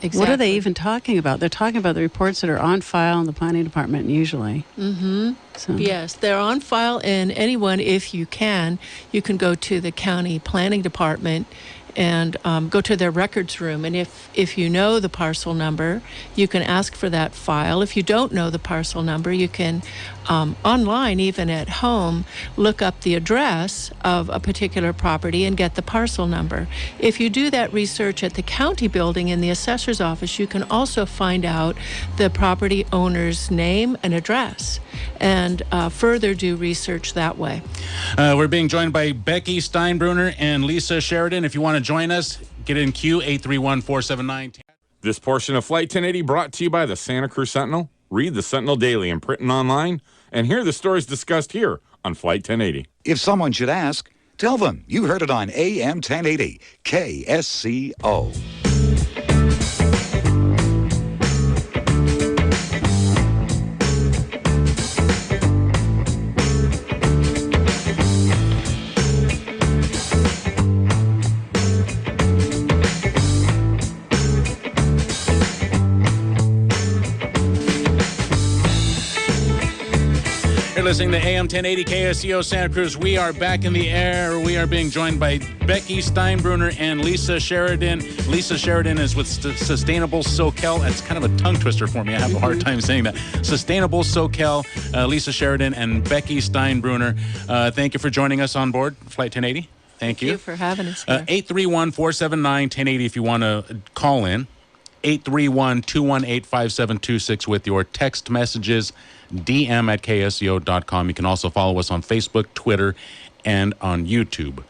exactly. What are they even talking about? They're talking about the reports that are on file in the planning department usually. So. Yes, they're on file, and anyone, if you can go to the county planning department and go to their records room. And if you know the parcel number, you can ask for that file. If you don't know the parcel number, you can online, even at home, look up the address of a particular property and get the parcel number. If you do that research at the county building in the assessor's office, you can also find out the property owner's name and address and further do research that way. We're being joined by Becky Steinbruner and Lisa Sheridan. If you want to join us, get in queue, 831-479. This portion of Flight 1080 brought to you by the Santa Cruz Sentinel. Read the Sentinel daily in print and online, and hear the stories discussed here on Flight 1080. If someone should ask, tell them you heard it on AM 1080 KSCO. Listening to AM 1080 KSCO Santa Cruz. We are back in the air. We are being joined by Becky Steinbruner and Lisa Sheridan. Lisa Sheridan is with Sustainable Soquel. It's kind of a tongue twister for me. I have a hard time saying that. Sustainable Soquel, Lisa Sheridan and Becky Steinbruner. Thank you for joining us on board Flight 1080. Thank you. Thank you for having us here. 831-479-1080 if you want to call in. 831-218-5726 with your text messages, DM at KSCO.com. You can also follow us on Facebook, Twitter, and on YouTube.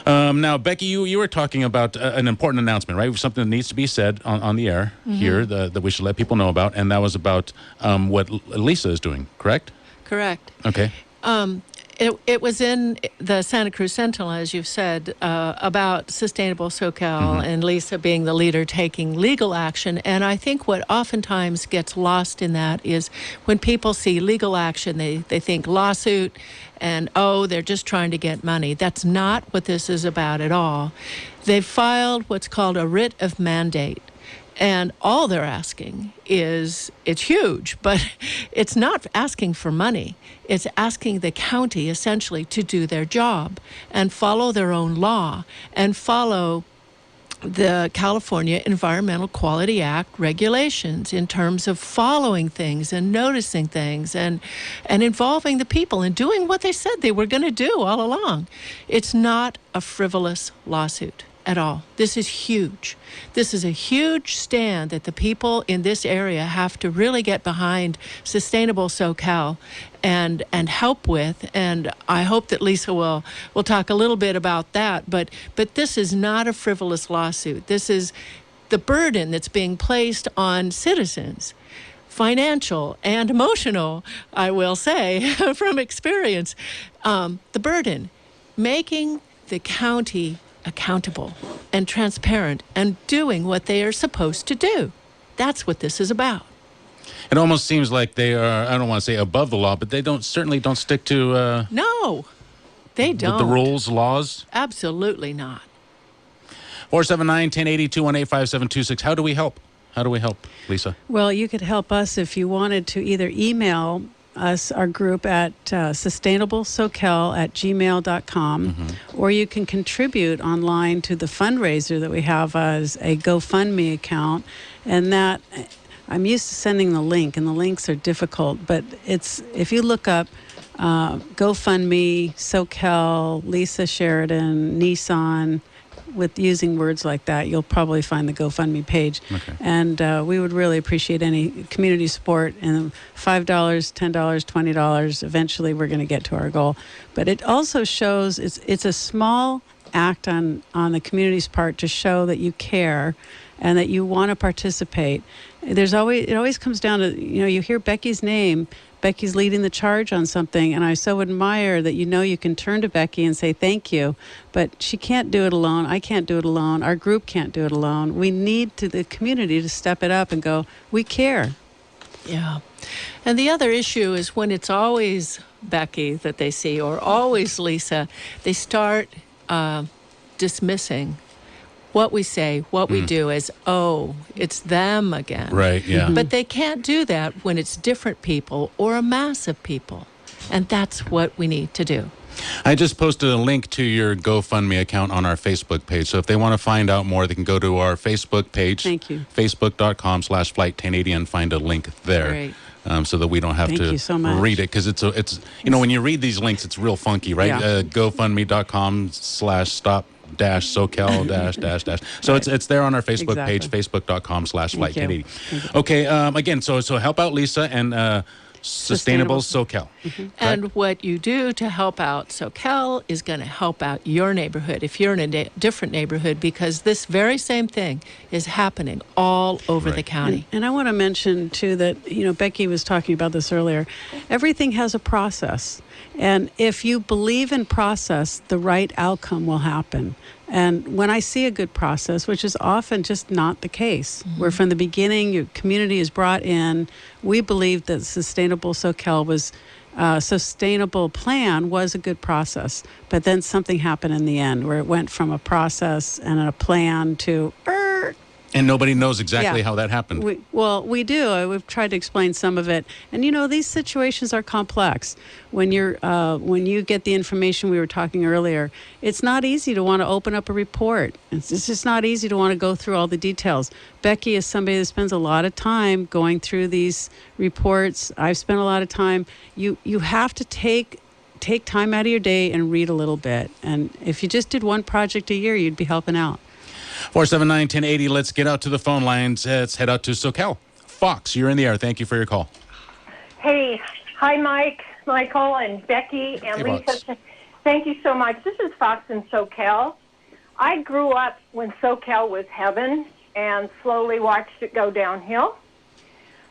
Now, Becky, you were talking about an important announcement, right? Something that needs to be said on the air here that we should let people know about, and that was about what Lisa is doing, correct? Correct. Okay. It was in the Santa Cruz Sentinel, as you've said, about Sustainable Soquel and Lisa being the leader taking legal action. And I think what oftentimes gets lost in that is when people see legal action, they think lawsuit and, oh, they're just trying to get money. That's not what this is about at all. They've filed what's called a writ of mandate. And all they're asking is, it's huge, but it's not asking for money. It's asking the county essentially to do their job and follow their own law and follow the California Environmental Quality Act regulations in terms of following things and noticing things and involving the people and doing what they said they were going to do all along. It's not a frivolous lawsuit at all. This is huge. This is a huge stand that the people in this area have to really get behind Sustainable Soquel and help with. And I hope that Lisa will talk a little bit about that. But this is not a frivolous lawsuit. This is the burden that's being placed on citizens, financial and emotional, I will say, from experience. The burden, making the county accountable and transparent and doing what they are supposed to do. That's what this is about. It almost seems like they are, I don't want to say above the law, but they certainly don't stick to No, they don't. the rules, laws. Absolutely not. 479-1080-218-5726. How do we help? How do we help, Lisa? Well, you could help us if you wanted to either email us, our group, at sustainablesoquel@gmail.com, or you can contribute online to the fundraiser that we have as a GoFundMe account. And that, I'm used to sending the link, and the links are difficult, but it's, if you look up GoFundMe, Soquel, Lisa Sheridan, Nissan, with using words like that, you'll probably find the GoFundMe page. Okay. And we would really appreciate any community support. And $5, $10, $20, eventually we're going to get to our goal. But it also shows it's a small act on the community's part to show that you care and that you want to participate. It always comes down to, you hear Becky's name. Becky's leading the charge on something, and I so admire that you can turn to Becky and say thank you, but she can't do it alone. I can't do it alone. Our group can't do it alone. We need the community to step it up and go, we care. Yeah. And the other issue is when it's always Becky that they see or always Lisa, they start dismissing what we say, what we do as, it's them again. Right, yeah. But they can't do that when it's different people or a mass of people. And that's what we need to do. I just posted a link to your GoFundMe account on our Facebook page. So if they want to find out more, they can go to our Facebook page. Thank you. Facebook.com/Flight1080 and find a link there. Great. So that we don't have Thank to you so much. read it. Because it's when you read these links, it's real funky, right? Yeah. GoFundMe.com/stop Soquel dash. So Right. it's there on our Facebook page, Exactly. Facebook.com/Flight1080. Okay, again, so help out Lisa and Sustainable Soquel. And what you do to help out Soquel is going to help out your neighborhood if you're in a different neighborhood, because this very same thing is happening all over the county. And I want to mention, too, that, Becky was talking about this earlier. Everything has a process. And if you believe in process, the right outcome will happen. And when I see a good process, which is often just not the case, where from the beginning your community is brought in, we believe that Sustainable Soquel sustainable plan was a good process. But then something happened in the end where it went from a process and a plan to And nobody knows exactly how that happened. we do. We've tried to explain some of it. And, these situations are complex. When you get the information we were talking earlier, it's not easy to want to open up a report. It's just not easy to want to go through all the details. Becky is somebody that spends a lot of time going through these reports. I've spent a lot of time. You have to take time out of your day and read a little bit. And if you just did one project a year, you'd be helping out. 479-1080. Let's get out to the phone lines. Let's head out to Soquel. Fox, you're in the air. Thank you for your call. Hey, hi, Michael, and Becky, and Hey, Lisa. Fox. Thank you so much. This is Fox in Soquel. I grew up when Soquel was heaven and slowly watched it go downhill.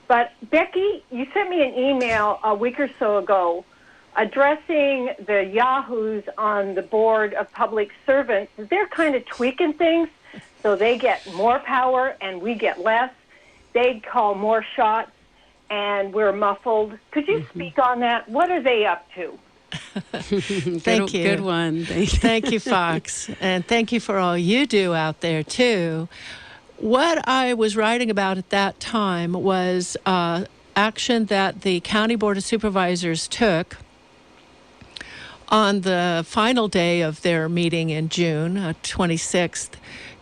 But, Becky, you sent me an email a week or so ago addressing the yahoos on the board of public servants. They're kind of tweaking things so they get more power and we get less. They call more shots and we're muffled. Could you speak on that? What are they up to? Thank you. Good one. Thank you, Fox. And thank you for all you do out there, too. What I was writing about at that time was action that the County Board of Supervisors took on the final day of their meeting in June 26th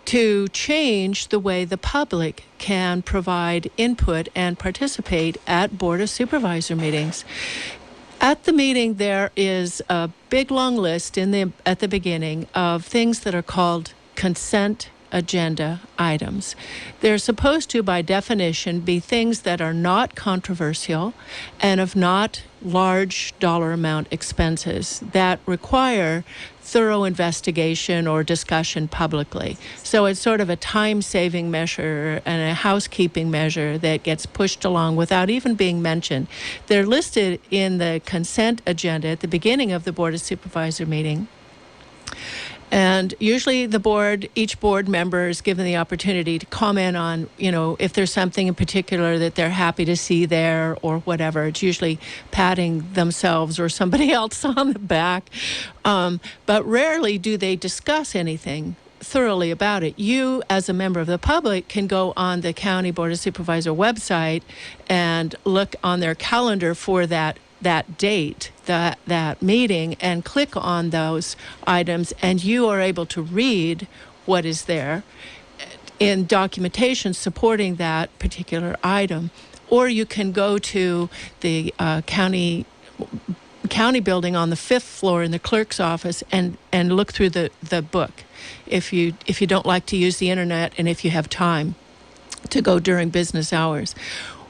to change the way the public can provide input and participate at Board of Supervisor meetings. At the meeting, there is a big long list at the beginning of things that are called consent agenda items. They're supposed to, by definition, be things that are not controversial and of not large dollar amount expenses that require thorough investigation or discussion publicly. So it's sort of a time-saving measure and a housekeeping measure that gets pushed along without even being mentioned. They're listed in the consent agenda at the beginning of the Board of Supervisor meeting. And usually each board member is given the opportunity to comment on, if there's something in particular that they're happy to see there or whatever. It's usually patting themselves or somebody else on the back. But rarely do they discuss anything thoroughly about it. You, as a member of the public, can go on the County Board of Supervisor website and look on their calendar for that date, that meeting, and click on those items, and you are able to read what is there in documentation supporting that particular item. Or you can go to the county building on the 5th floor in the clerk's office and look through the book if you don't like to use the internet and if you have time to go during business hours.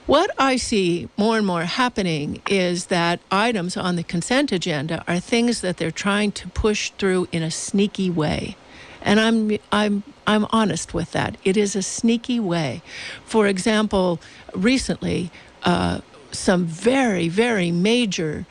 What I see more and more happening is that items on the consent agenda are things that they're trying to push through in a sneaky way. And I'm honest with that. It is a sneaky way. For example, recently, some very, very major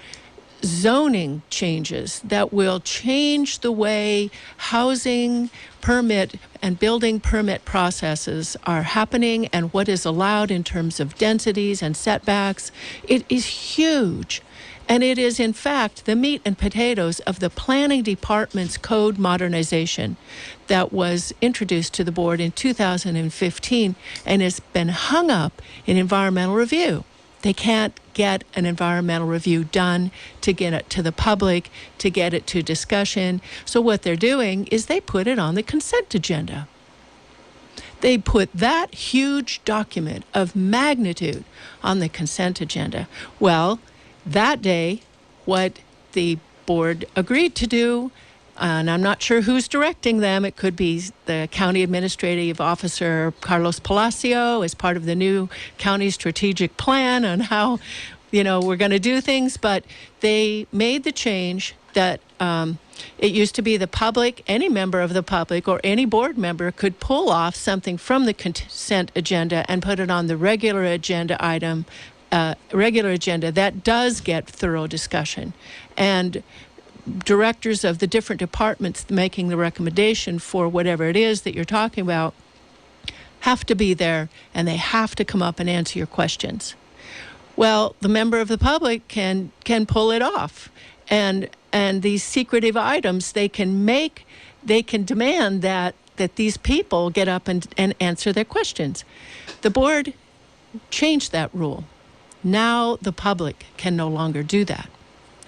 zoning changes that will change the way housing permit and building permit processes are happening and what is allowed in terms of densities and setbacks. It is huge. And it is, in fact, the meat and potatoes of the planning department's code modernization that was introduced to the board in 2015 and has been hung up in environmental review. They can't get an environmental review done to get it to the public, to get it to discussion. So what they're doing is they put it on the consent agenda. They put that huge document of magnitude on the consent agenda. Well, that day, what the board agreed to do, and I'm not sure who's directing them. It could be the County Administrative Officer Carlos Palacio as part of the new county strategic plan on how, we're going to do things. But they made the change that it used to be the public, any member of the public or any board member could pull off something from the consent agenda and put it on the regular agenda item, that does get thorough discussion. And directors of the different departments making the recommendation for whatever it is that you're talking about have to be there, and they have to come up and answer your questions. Well, the member of the public can pull it off, and these secretive items they can demand that these people get up and answer their questions. The board changed that rule. Now the public can no longer do that.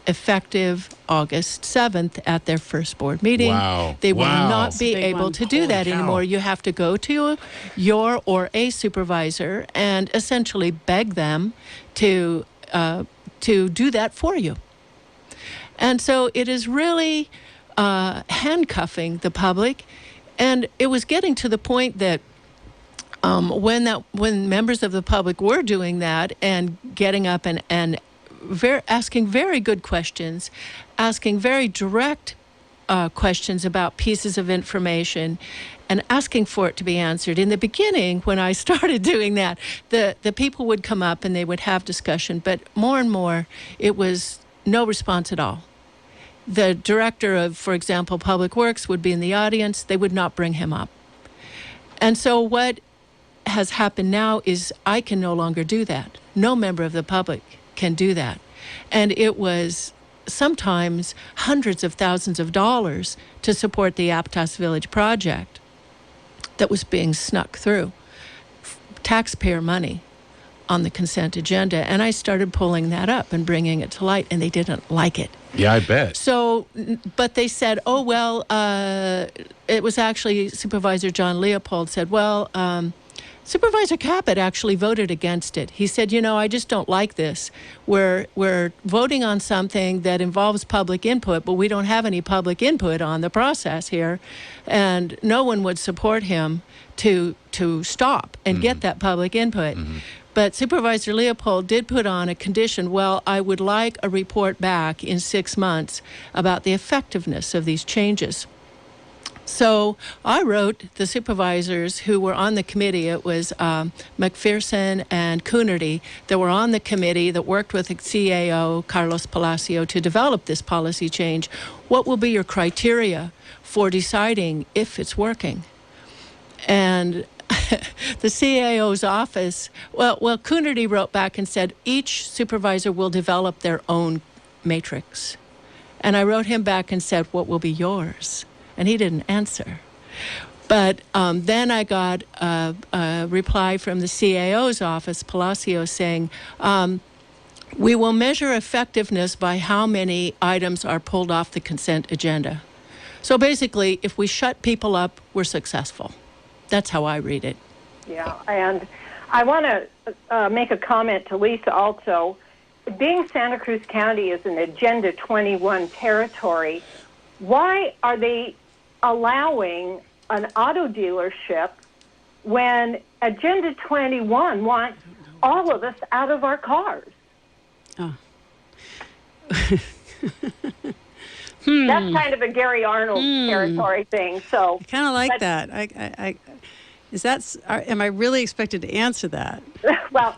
Effective August 7th at their first board meeting. Wow. They will not be able to do that anymore. You have to go to your or a supervisor and essentially beg them to do that for you. And so it is really handcuffing the public. And it was getting to the point that when members of the public were doing that and getting up and asking very good questions, asking very direct questions about pieces of information, and asking for it to be answered. In the beginning, when I started doing that, the people would come up and they would have discussion, but more and more, it was no response at all. The director of, for example, Public Works would be in the audience. They would not bring him up. And so what has happened now is I can no longer do that. No member of the public can do that. And it was sometimes hundreds of thousands of dollars to support the Aptos Village project that was being snuck through. Taxpayer money on the consent agenda. And I started pulling that up and bringing it to light, and they didn't like it. Yeah, I bet. So, but they said, it was actually Supervisor John Leopold said, Supervisor Caput actually voted against it. He said, I just don't like this. We're voting on something that involves public input, but we don't have any public input on the process here. And no one would support him to stop and get that public input. Mm-hmm. But Supervisor Leopold did put on a condition, I would like a report back in 6 months about the effectiveness of these changes. So I wrote the supervisors who were on the committee. It was McPherson and Coonerty that were on the committee that worked with the CAO, Carlos Palacio, to develop this policy change. What will be your criteria for deciding if it's working? And the CAO's office, well, Coonerty wrote back and said each supervisor will develop their own matrix. And I wrote him back and said, what will be yours? And he didn't answer. But then I got a reply from the CAO's office, Palacio, saying, we will measure effectiveness by how many items are pulled off the consent agenda. So basically, if we shut people up, we're successful. That's how I read it. Yeah, and I want to make a comment to Lisa also. Being Santa Cruz County is an Agenda 21 territory, why are they allowing an auto dealership when Agenda 21 wants all of us out of our cars? Oh. That's kind of a Gary Arnold territory thing. So I kind of like that. I am I really expected to answer that? Well,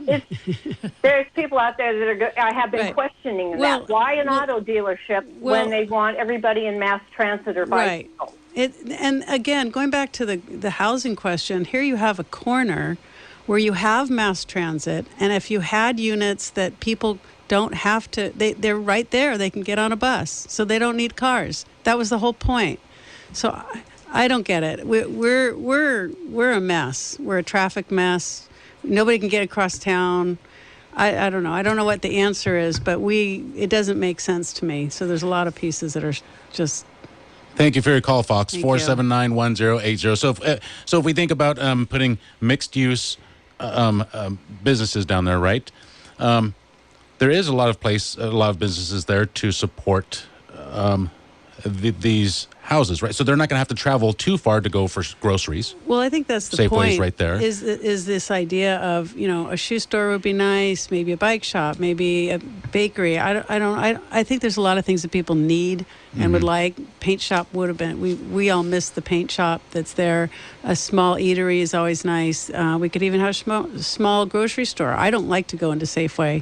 there's people out there that have been questioning that. Why an auto dealership when they want everybody in mass transit or bicycle? And again, going back to the housing question, here you have a corner where you have mass transit, and if you had units that people don't have to, they're right there. They can get on a bus, so they don't need cars. That was the whole point. So I don't get it. We're a mess. We're a traffic mess. Nobody can get across town. I don't know. I don't know what the answer is, but it doesn't make sense to me. So there's a lot of pieces that are just. Thank you for your call, Fox. 479-1080. So if we think about putting mixed use businesses down there, right? There is a lot of businesses there to support these houses, right? So they're not going to have to travel too far to go for groceries. Well, I think that's the Safeway's point. Right there. Is this idea of a shoe store would be nice, maybe a bike shop, maybe a bakery. I think there's a lot of things that people need and would like. Paint shop would have been. We all miss the paint shop that's there. A small eatery is always nice. We could even have a small grocery store. I don't like to go into Safeway.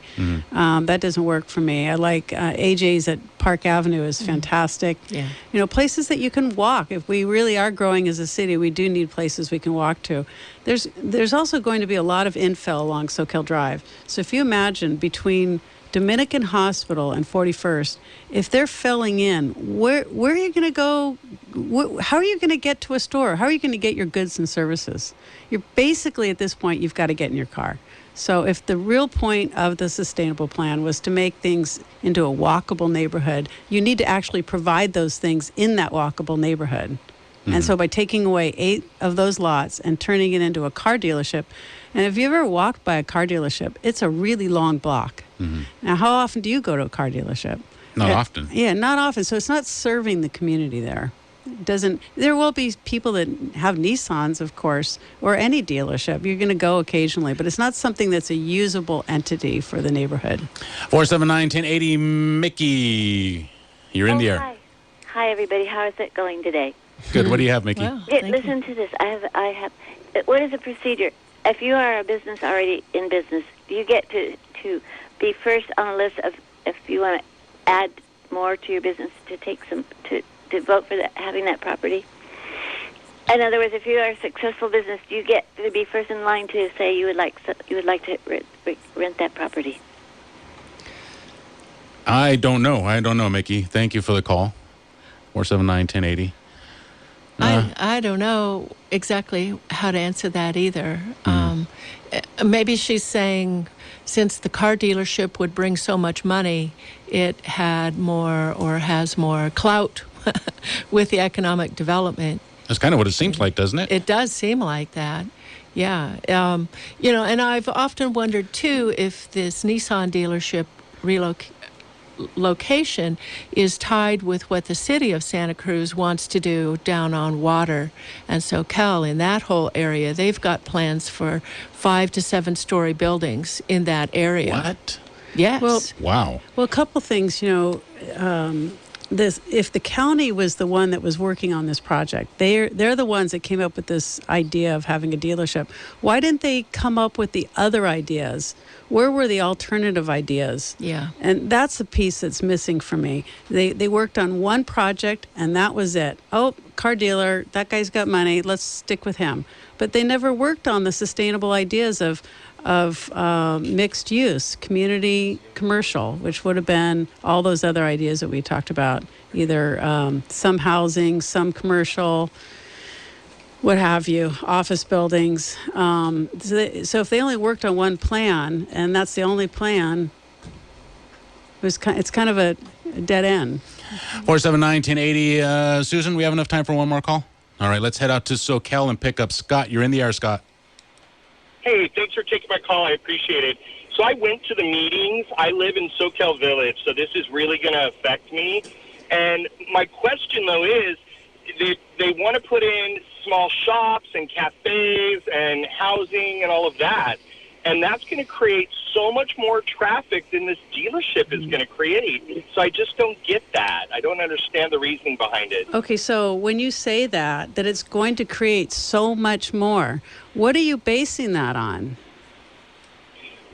That doesn't work for me. I like AJ's at Park Avenue is fantastic. Yeah. Places that you can walk. If we really are growing as a city, we do need places we can walk to. There's also going to be a lot of infill along Soquel Drive. So if you imagine between Dominican Hospital and 41st, if they're filling in, where are you going to go? How are you going to get to a store? How are you going to get your goods and services? You're basically, at this point, you've got to get in your car. So if the real point of the sustainable plan was to make things into a walkable neighborhood, you need to actually provide those things in that walkable neighborhood. And so by taking away 8 of those lots and turning it into a car dealership, and if you ever walked by a car dealership, it's a really long block. Now, how often do you go to a car dealership? Not often. Yeah, not often. So it's not serving the community there. There will be people that have Nissans, of course, or any dealership. You're going to go occasionally, but it's not something that's a usable entity for the neighborhood. 479-1080, Mickey. You're in the air. Hi, everybody. How is it going today? Good. What do you have, Mickey? Well, listen to this. I have. What is the procedure? If you are a business already in business, you get to be first on a list of if you want to add more to your business to take some to vote for having that property. In other words, if you are a successful business, you get to be first in line to say you would like to rent that property. I don't know, Mickey. Thank you for the call. 479-1080. I don't know exactly how to answer that either. Maybe she's saying since the car dealership would bring so much money, it had more or has more clout with the economic development. That's kind of what it seems like, doesn't it? It does seem like that. Yeah. And I've often wondered, too, if this Nissan dealership location is tied with what the city of Santa Cruz wants to do down on Water and Soquel in that whole area. They've got plans for 5 to 7 story buildings in that area. What? Yes. Wow. Well, a couple things, if the county was the one that was working on this project, they're the ones that came up with this idea of having a dealership. Why didn't they come up with the other ideas? Where were the alternative ideas? Yeah. And that's the piece that's missing for me. They worked on one project and that was it. Oh, car dealer, that guy's got money, let's stick with him. But they never worked on the sustainable ideas of mixed use, community, commercial, which would have been all those other ideas that we talked about, either some housing, some commercial, what have you, office buildings. So if they only worked on one plan, and that's the only plan, it's kind of a dead end. 479-1080. Susan, we have enough time for one more call? All right, let's head out to Soquel and pick up Scott. You're in the air, Scott. Hey, thanks for taking my call. I appreciate it. So I went to the meetings. I live in Soquel Village, so this is really going to affect me. And my question, though, is they want to put in small shops and cafes and housing and all of that. And that's going to create so much more traffic than this dealership is going to create. So I just don't get that. I don't understand the reasoning behind it. Okay, so when you say that it's going to create so much more, what are you basing that on?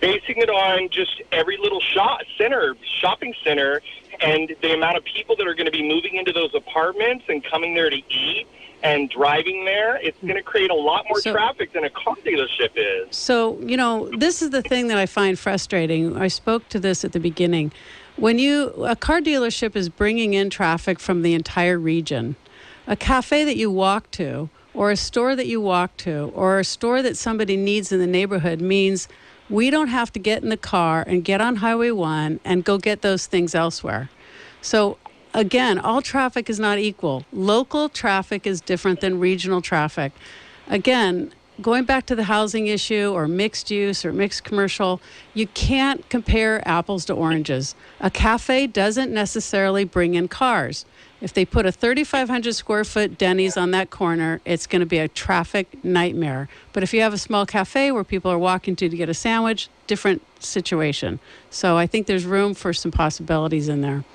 Basing it on just every little shopping center, and the amount of people that are going to be moving into those apartments and coming there to eat and driving there. It's going to create a lot more traffic than a car dealership is. So, this is the thing that I find frustrating. I spoke to this at the beginning. When a car dealership is bringing in traffic from the entire region, a cafe that you walk to, or a store that you walk to, or a store that somebody needs in the neighborhood means we don't have to get in the car and get on Highway 1 and go get those things elsewhere. So again, all traffic is not equal. Local traffic is different than regional traffic. Again, going back to the housing issue or mixed use or mixed commercial, you can't compare apples to oranges. A cafe doesn't necessarily bring in cars. If they put a 3,500 square foot Denny's on that corner, it's going to be a traffic nightmare. But if you have a small cafe where people are walking to get a sandwich, different situation. So I think there's room for some possibilities in there.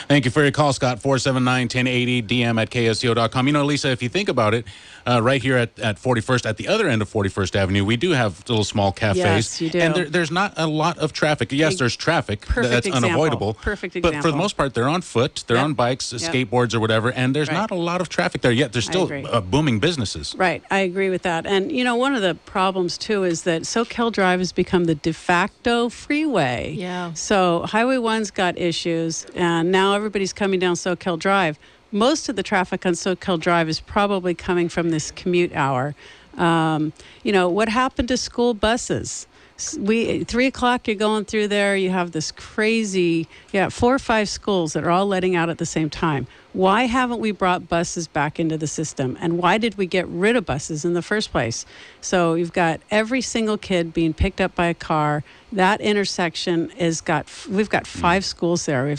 Thank you for your call, Scott. 479-1080, DM at KSCO.com. Lisa, if you think about it, right here at 41st, at the other end of 41st Avenue, we do have little small cafes. Yes, you do. And there's not a lot of traffic. Yes, there's traffic. That's unavoidable. Perfect example. But for the most part, they're on foot, they're on bikes, skateboards or whatever, and there's not a lot of traffic there yet. There's still booming businesses. Right. I agree with that. And, one of the problems, too, is that Soquel Drive has become the de facto freeway. Yeah. So Highway 1's got issues, and now everybody's coming down Soquel Drive. Most of the traffic on Soquel Drive is probably coming from this commute hour. What happened to school buses? 3 o'clock, you're going through there, you have this crazy, 4 or 5 schools that are all letting out at the same time. Why haven't we brought buses back into the system? And why did we get rid of buses in the first place? So you've got every single kid being picked up by a car. That intersection we've got 5 schools there.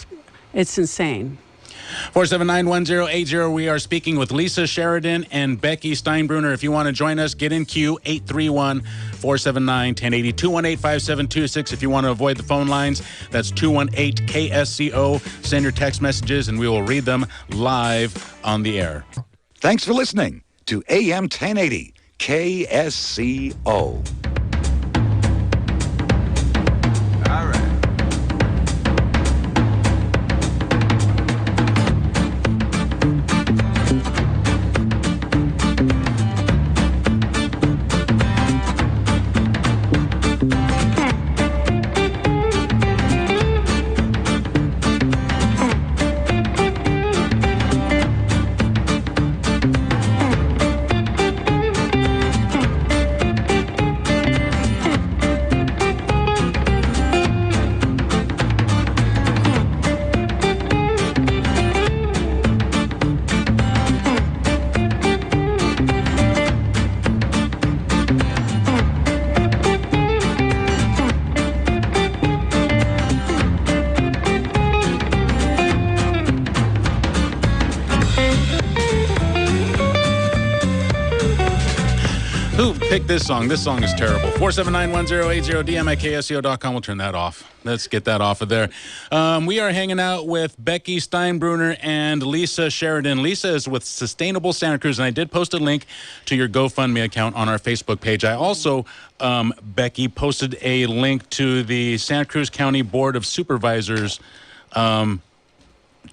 It's insane. 479-1080. We are speaking with Lisa Sheridan and Becky Steinbruner. If you want to join us, get in queue, 831-479-1080, 218-5726. If you want to avoid the phone lines, that's 218-KSCO. Send your text messages, and we will read them live on the air. Thanks for listening to AM 1080 KSCO. pick this song. This song is terrible. 479-1080, DM at KSCO.com. We'll turn that off. Let's get that off of there. We are hanging out with Becky Steinbruner and Lisa Sheridan. Lisa is with Sustainable Santa Cruz, and I did post a link to your GoFundMe account on our Facebook page. I also, Becky, posted a link to the Santa Cruz County Board of Supervisors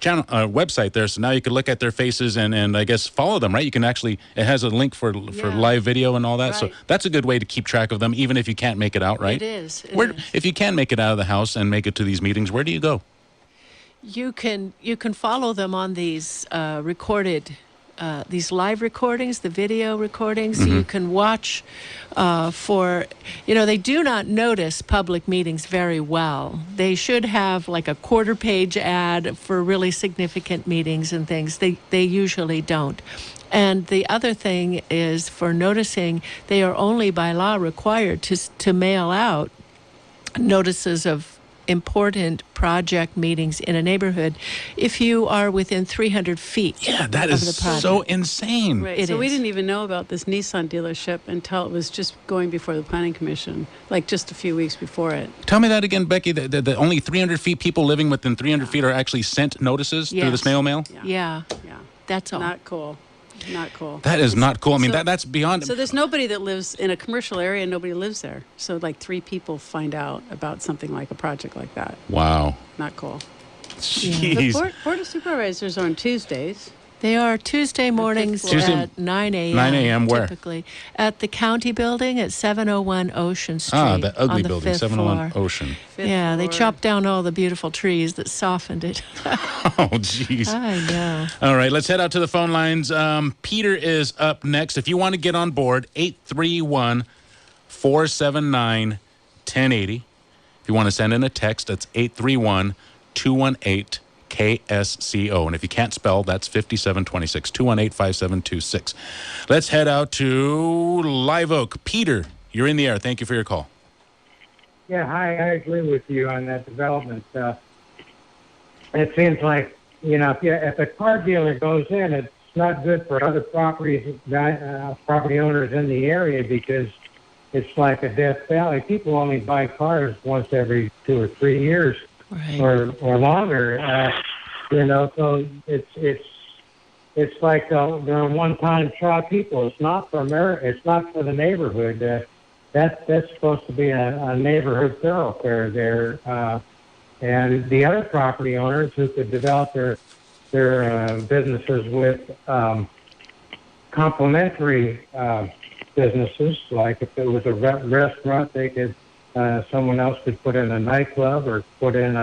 channel website there, so now you can look at their faces and I guess follow them, right? You can actually, it has a link for live video and all that, so that's a good way to keep track of them, even if you can't make it out, right? It is. If you can make it out of the house and make it to these meetings, where do you go? You can follow them on these these live recordings, the video recordings. Mm-hmm. You can watch they do not notice public meetings very well. They should have like a quarter-page ad for really significant meetings and things. They usually don't. And the other thing is, for noticing, they are only by law required to mail out notices of important project meetings in a neighborhood if you are within 300 feet. Yeah, that is so insane. Right. So we didn't even know about this Nissan dealership until it was just going before the Planning Commission, like just a few weeks before it. Tell me that again, Becky. The only 300 feet, people living within 300 feet are actually sent notices through the snail mail? Yeah. That's all. Not cool. Not cool. That is not cool. I mean, that's beyond. So there's nobody that lives in a commercial area, and nobody lives there. So like 3 people find out about something like a project like that. Wow. Not cool. Jeez. The Board of Supervisors are on Tuesdays. They are Tuesday mornings at 9 a.m. 9 a.m. where? Typically. At the county building at 701 Ocean Street. Ah, the ugly on the building, 701 Ocean. Yeah, they chopped down all the beautiful trees that softened it. Oh, jeez. I know. All right, let's head out to the phone lines. Peter is up next. If you want to get on board, 831-479-1080. If you want to send in a text, that's 831-218 KSCO. And if you can't spell, that's 5726, 218-5726. Let's head out to Live Oak. Peter, you're in the air. Thank you for your call. Yeah, hi. I agree with you on that development. It seems like, if a car dealer goes in, it's not good for other property owners in the area, because it's like a Death Valley. People only buy cars once every 2 or 3 years. Right. or longer, so it's like they're one-time shot people. It's not for It's not for the neighborhood. That's supposed to be a neighborhood thoroughfare there. And the other property owners who could develop their businesses with complementary businesses, like if it was a restaurant, they could. Someone else could put in a nightclub or put in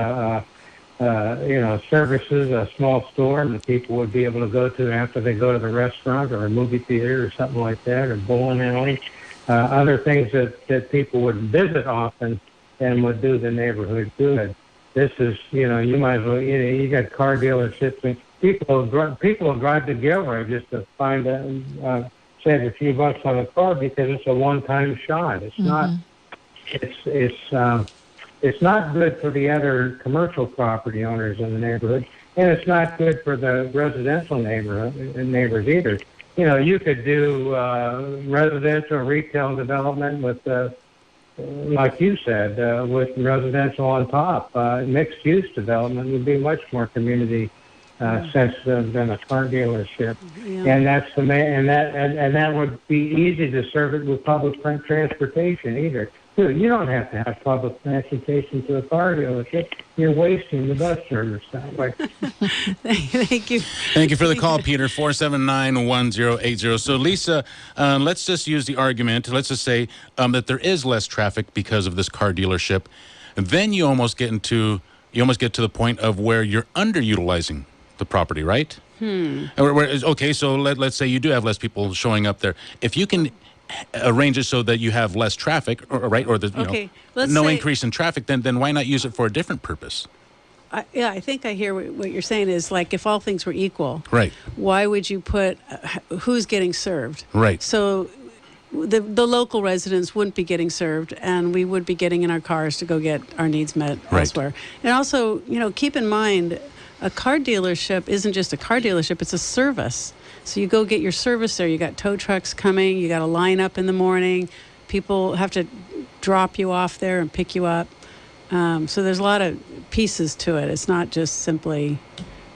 services, a small store that people would be able to go to after they go to the restaurant, or a movie theater or something like that, or bowling alley. Other things that people would visit often and would do the neighborhood good. This is, you might as well, you got car dealerships, and people will drive to Gilroy just to find save a few bucks on a car, because it's a one-time shot. It's not. It's not good for the other commercial property owners in the neighborhood, and it's not good for the residential neighbors either. You could do residential retail development with, like you said, with residential on top. Mixed use development would be much more community sensitive than a car dealership, and that would be easy to serve it with public transportation either. Dude, you don't have to have public transportation to a car dealership. You're wasting the bus service that way. Thank you. Thank you for the call, Peter. 479-1080. So, Lisa, let's just use the argument. Let's just say that there is less traffic because of this car dealership. And then you almost get to the point of where you're underutilizing the property, right? Okay, so let's say you do have less people showing up there. If you can arrange it so that you have less traffic, or no increase in traffic, then why not use it for a different purpose? I think I hear what you're saying is, like, if all things were equal, right? Why would you put who's getting served? Right. So the local residents wouldn't be getting served, and we would be getting in our cars to go get our needs met elsewhere. And also, keep in mind, a car dealership isn't just a car dealership; it's a service. So you go get your service there. You got tow trucks coming. You got to line up in the morning. People have to drop you off there and pick you up. So there's a lot of pieces to it. It's not just simply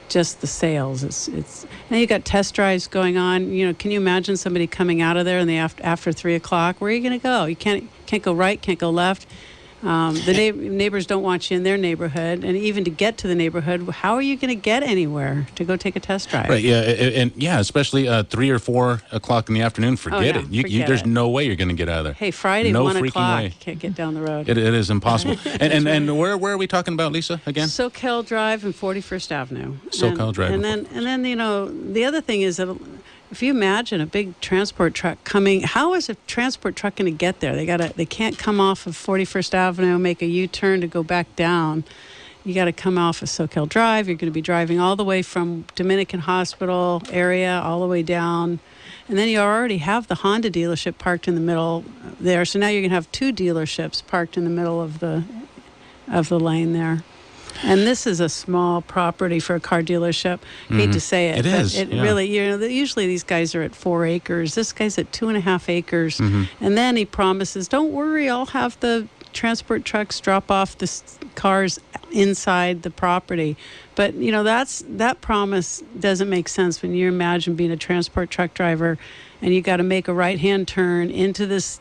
just the sales. It's and you got test drives going on. You know, can you imagine somebody coming out of there in the after 3 o'clock? Where are you going to go? You can't go right, can't go left. The neighbors don't want you in their neighborhood, and even to get to the neighborhood, how are you going to get anywhere to go take a test drive? Right, yeah, and especially 3 or 4 o'clock in the afternoon. Forget it. There's no way you're going to get out of there. Hey, Friday, no 1 freaking o'clock, way. you can't get down the road. It is impossible. and where are we talking about, Lisa, again? Soquel Drive and 41st Avenue. Soquel Drive. And then you know, the other thing is that if you imagine a big transport truck coming, how is a transport truck going to get there? They can't come off of 41st Avenue, make a U-turn to go back down. You got to come off of Soquel Drive. You're going to be driving all the way from Dominican Hospital area all the way down. And then you already have the Honda dealership parked in the middle there. So now you're going to have 2 dealerships parked in the middle of the lane there. And this is a small property for a car dealership. Hate to say it. It is. It really, usually these guys are at 4 acres. This guy's at 2.5 acres. And then he promises, don't worry, I'll have the transport trucks drop off the cars inside the property. But, you know, that promise doesn't make sense when you imagine being a transport truck driver and you got to make a right-hand turn into this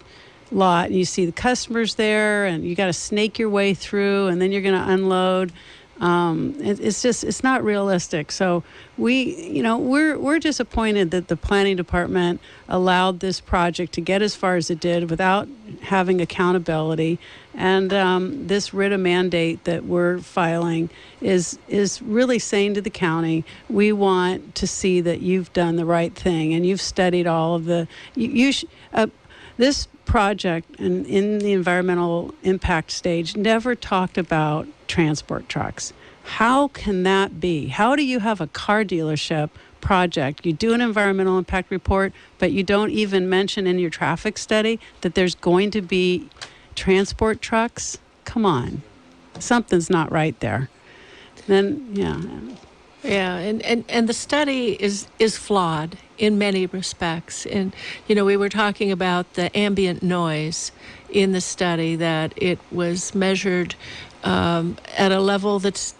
lot and you see the customers there and you got to snake your way through and then you're going to unload. It's not realistic. So we're disappointed that the planning department allowed this project to get as far as it did without having accountability. And this writ of mandate that we're filing is really saying to the county, we want to see that you've done the right thing and you've studied all of the this project and in the environmental impact stage never talked about transport trucks. How can that be? How do you have a car dealership project? You do an environmental impact report, but you don't even mention in your traffic study that there's going to be transport trucks? Come on. Something's not right there. Then, yeah. Yeah, and the study is flawed in many respects. And, you know, we were talking about the ambient noise in the study, that it was measured at a level that's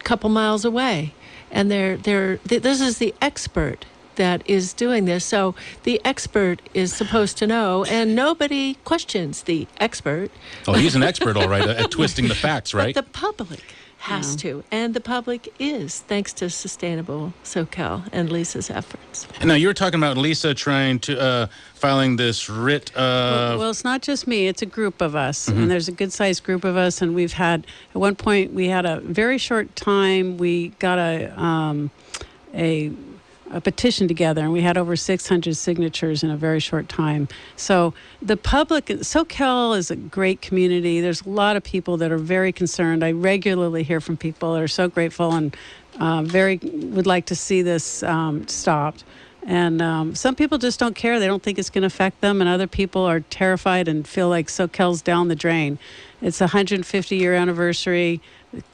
a couple miles away. And this is the expert that is doing this. So the expert is supposed to know, and nobody questions the expert. Oh, he's an expert, all right, at twisting the facts, right? But the public has to, and the public is, thanks to Sustainable Soquel and Lisa's efforts. And now you were talking about Lisa trying to filing this writ. Well, it's not just me; it's a group of us, and there's a good-sized group of us. And we've had at one point we had a very short time. We got a petition together, and we had over 600 signatures in a very short time. So the public, Soquel is a great community. There's a lot of people that are very concerned. I regularly hear from people that are so grateful and would like to see this stopped. And some people just don't care. They don't think it's going to affect them, and other people are terrified and feel like Soquel's down the drain. It's a 150-year anniversary,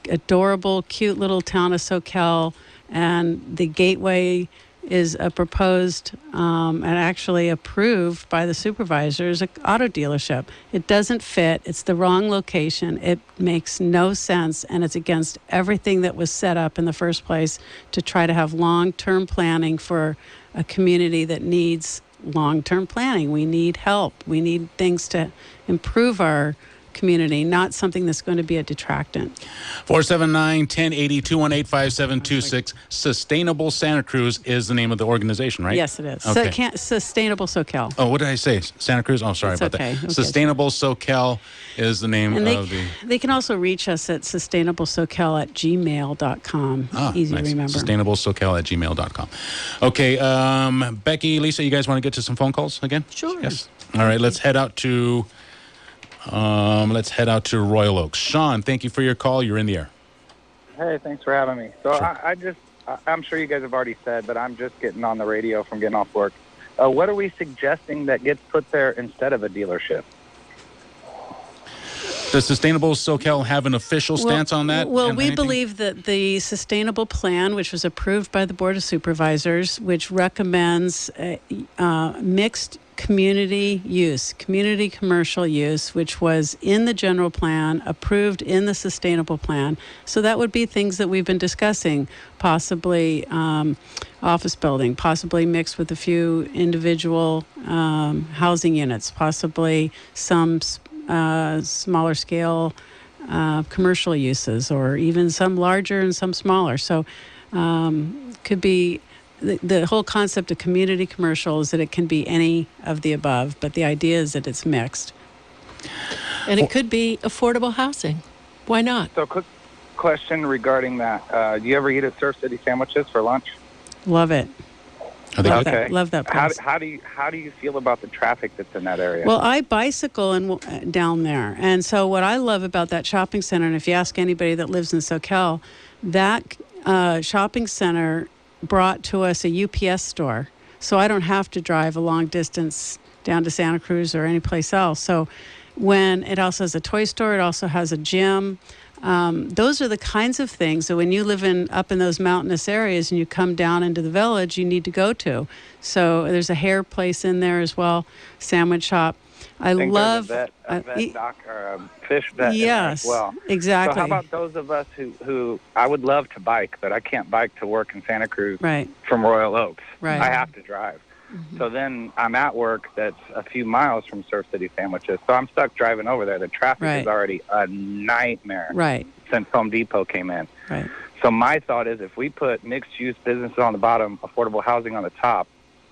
adorable, cute little town of Soquel, and the gateway is a proposed and actually approved by the supervisors, an auto dealership. It doesn't fit. It's the wrong location. It makes no sense, and it's against everything that was set up in the first place to try to have long-term planning for a community that needs long-term planning. We need help. We need things to improve our community, not something that's going to be a detractant. 479-1080, 218-5726. Sustainable Santa Cruz is the name of the organization, right? Yes, it is. Okay. Sustainable Soquel. Oh, what did I say? Santa Cruz? Oh, sorry about that. Okay. Sustainable Soquel is the name of the... They can also reach us at sustainablesoquel@gmail.com. Easy to remember. Sustainablesoquel@gmail.com. Okay, Becky, Lisa, you guys want to get to some phone calls again? Sure. Yes. All right, let's head out to Royal Oaks. Sean, thank you for your call. You're in the air. Hey, thanks for having me. So Sure. I'm sure you guys have already said, but I'm just getting on the radio from getting off work. What are we suggesting that gets put there instead of a dealership? Does Sustainable Soquel have an official stance on that? Well, we believe that the Sustainable Plan, which was approved by the Board of Supervisors, which recommends mixed community use, community commercial use, which was in the general plan, approved in the Sustainable Plan. So that would be things that we've been discussing, possibly office building, possibly mixed with a few individual housing units, possibly some smaller scale commercial uses, or even some larger and some smaller. So could be the whole concept of community commercial is that it can be any of the above, but the idea is that it's mixed. And it could be affordable housing. Why not? So quick question regarding that. Do you ever eat at Surf City sandwiches for lunch? Love it. Okay. Love that place. How do you feel about the traffic that's in that area? Well, I bicycle down there, and so what I love about that shopping center, and if you ask anybody that lives in Soquel, that shopping center brought to us a UPS store, so I don't have to drive a long distance down to Santa Cruz or any place else. So when it also has a toy store, it also has a gym. Those are the kinds of things that when you live up in those mountainous areas and you come down into the village, you need to go to. So there's a hair place in there as well, sandwich shop. I love there's a vet doc or a fish vet yes, in there as well. Exactly. So how about those of us who I would love to bike, but I can't bike to work in Santa Cruz from Royal Oaks. Right. I have to drive. Mm-hmm. So then I'm at work that's a few miles from Surf City Sandwiches. So I'm stuck driving over there. The traffic is already a nightmare since Home Depot came in. Right. So my thought is if we put mixed-use businesses on the bottom, affordable housing on the top,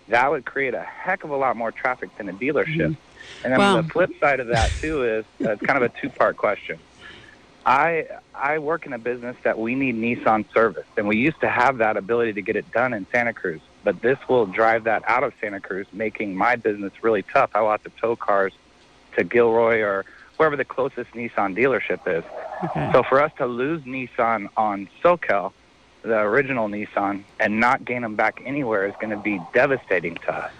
that would create a heck of a lot more traffic than a dealership. Mm-hmm. And then the flip side of that, too, is it's kind of a two-part question. I work in a business that we need Nissan service, and we used to have that ability to get it done in Santa Cruz. But this will drive that out of Santa Cruz, making my business really tough. I will have to tow cars to Gilroy or wherever the closest Nissan dealership is. Okay. So for us to lose Nissan on Soquel, the original Nissan, and not gain them back anywhere is going to be devastating to us.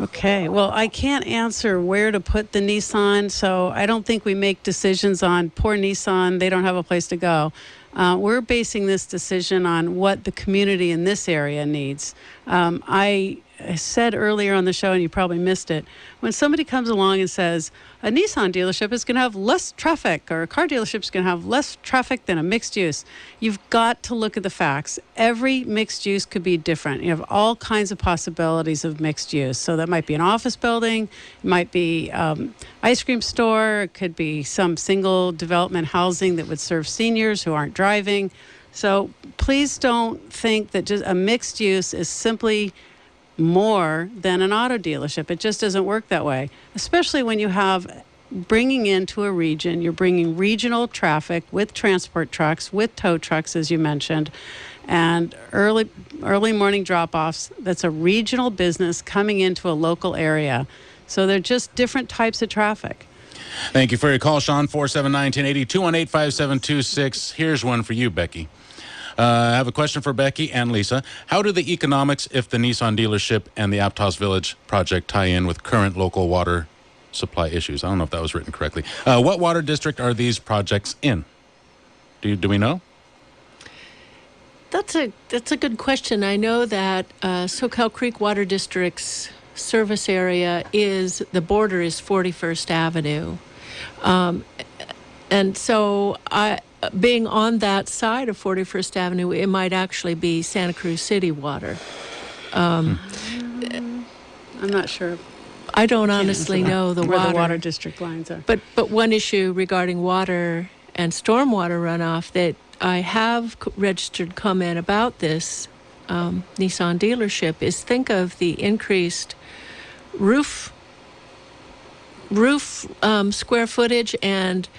Okay. Well, I can't answer where to put the Nissan, so I don't think we make decisions on poor Nissan. They don't have a place to go. We're basing this decision on what the community in this area needs. I said earlier on the show, and you probably missed it, when somebody comes along and says, a Nissan dealership is going to have less traffic, or a car dealership is going to have less traffic than a mixed use, you've got to look at the facts. Every mixed use could be different. You have all kinds of possibilities of mixed use. So that might be an office building, it might be ice cream store, it could be some single development housing that would serve seniors who aren't driving. So please don't think that just a mixed use is simply more than an auto dealership. It just doesn't work that way, especially when you have bringing into a region, you're bringing regional traffic with transport trucks, with tow trucks, as you mentioned, and early morning drop-offs. That's a regional business coming into a local area. So they're just different types of traffic. Thank you for your call, Sean. 479-1080, 218-5726. Here's one for you, Becky. I have a question for Becky and Lisa. How do the economics, if the Nissan dealership and the Aptos Village project tie in with current local water supply issues? I don't know if that was written correctly. What water district are these projects in? Do we know? That's a good question. I know that Soquel Creek Water District's service area the border is 41st Avenue. And so being on that side of 41st Avenue, it might actually be Santa Cruz City water. I'm not sure. I don't honestly know where the water district lines are. But one issue regarding water and stormwater runoff that I have registered comment about this Nissan dealership is think of the increased roof square footage and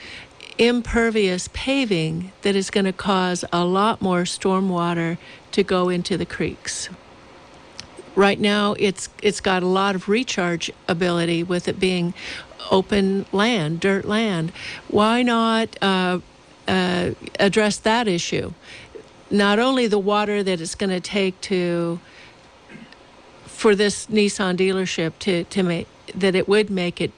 impervious paving that is going to cause a lot more stormwater to go into the creeks. Right now, it's got a lot of recharge ability with it being open land, dirt land. Why not address that issue? Not only the water that it's going to take for this Nissan dealership to make that it would make it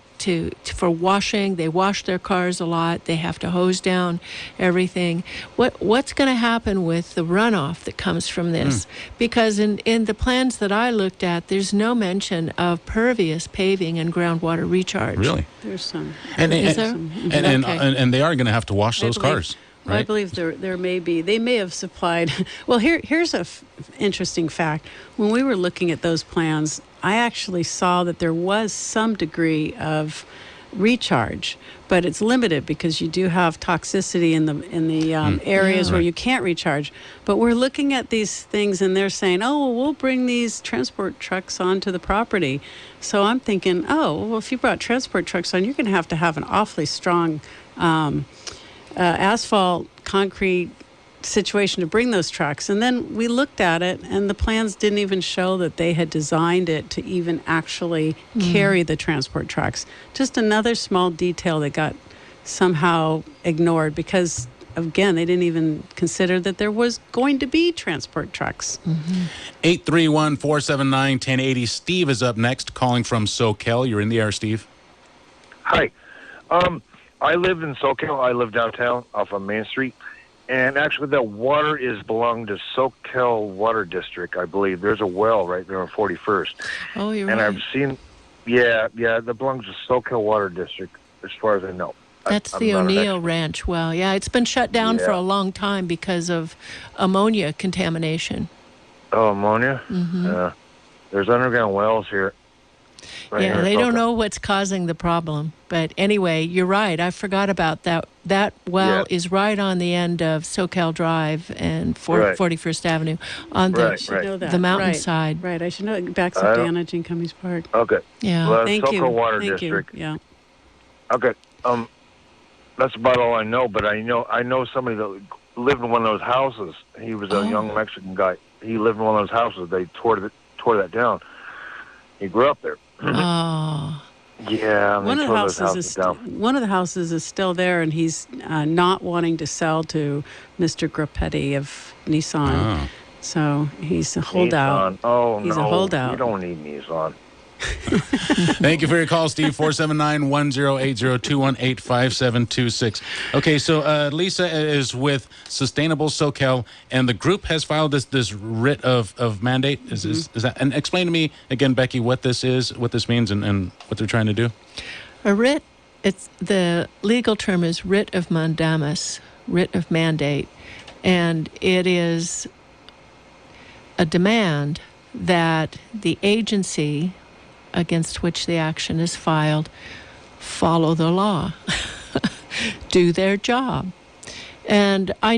for washing. They wash their cars a lot. They have to hose down everything. What's going to happen with the runoff that comes from this? Because in the plans that I looked at, there's no mention of pervious paving and groundwater recharge. Really? There's some. And Is there? and they are going to have to wash those cars. Right? I believe there may be. They may have supplied. Well, here's a interesting fact. When we were looking at those plans, I actually saw that there was some degree of recharge, but it's limited because you do have toxicity in the areas where you can't recharge. But we're looking at these things, and they're saying, "Oh, well, we'll bring these transport trucks onto the property." So I'm thinking, "Oh, well, if you brought transport trucks on, you're going to have an awfully strong asphalt concrete situation to bring those trucks." And then we looked at it, and the plans didn't even show that they had designed it to even actually carry the transport trucks. Just another small detail that got somehow ignored because, again, they didn't even consider that there was going to be transport trucks. 831-479-1080. Steve is up next, calling from Soquel. You're in the air, Steve. Hi. I live in Soquel. I live downtown off of Main Street. And actually, the water is belonged to Soquel Water District, I believe. There's a well right there on 41st. Oh, you're and right. I've seen, that belongs to Soquel Water District, as far as I know. That's the O'Neill Ranch well. Yeah, it's been shut down for a long time because of ammonia contamination. Oh, ammonia? Mm-hmm. There's underground wells here. Right yeah, here they in don't Soquel. know what's causing the problem. But anyway, you're right. I forgot about that. That well is right on the end of Soquel Drive and 41st Avenue on the mountainside. Right. I should know. It backs up to Anna Jean Cummings Park. Okay. Yeah. Well, Thank Soquel you. Water Thank District. You. Yeah. Okay. That's about all I know. But I know somebody that lived in one of those houses. He was a young Mexican guy. He lived in one of those houses. They tore that down. He grew up there. Oh. Yeah, one of the houses is still there, and he's not wanting to sell to Mr. Grappetti of Nissan. Oh. So he's a holdout. Nissan. Oh, he's no. a holdout. You don't need Nissan. Thank you for your call, Steve. 479-1080-218-5726. Okay, so Lisa is with Sustainable Soquel, and the group has filed this writ of mandate. Is that? And explain to me again, Becky, what this is, what this means, and what they're trying to do. A writ. It's the legal term is writ of mandamus, writ of mandate, and it is a demand that the agency against which the action is filed follow the law, do their job. And I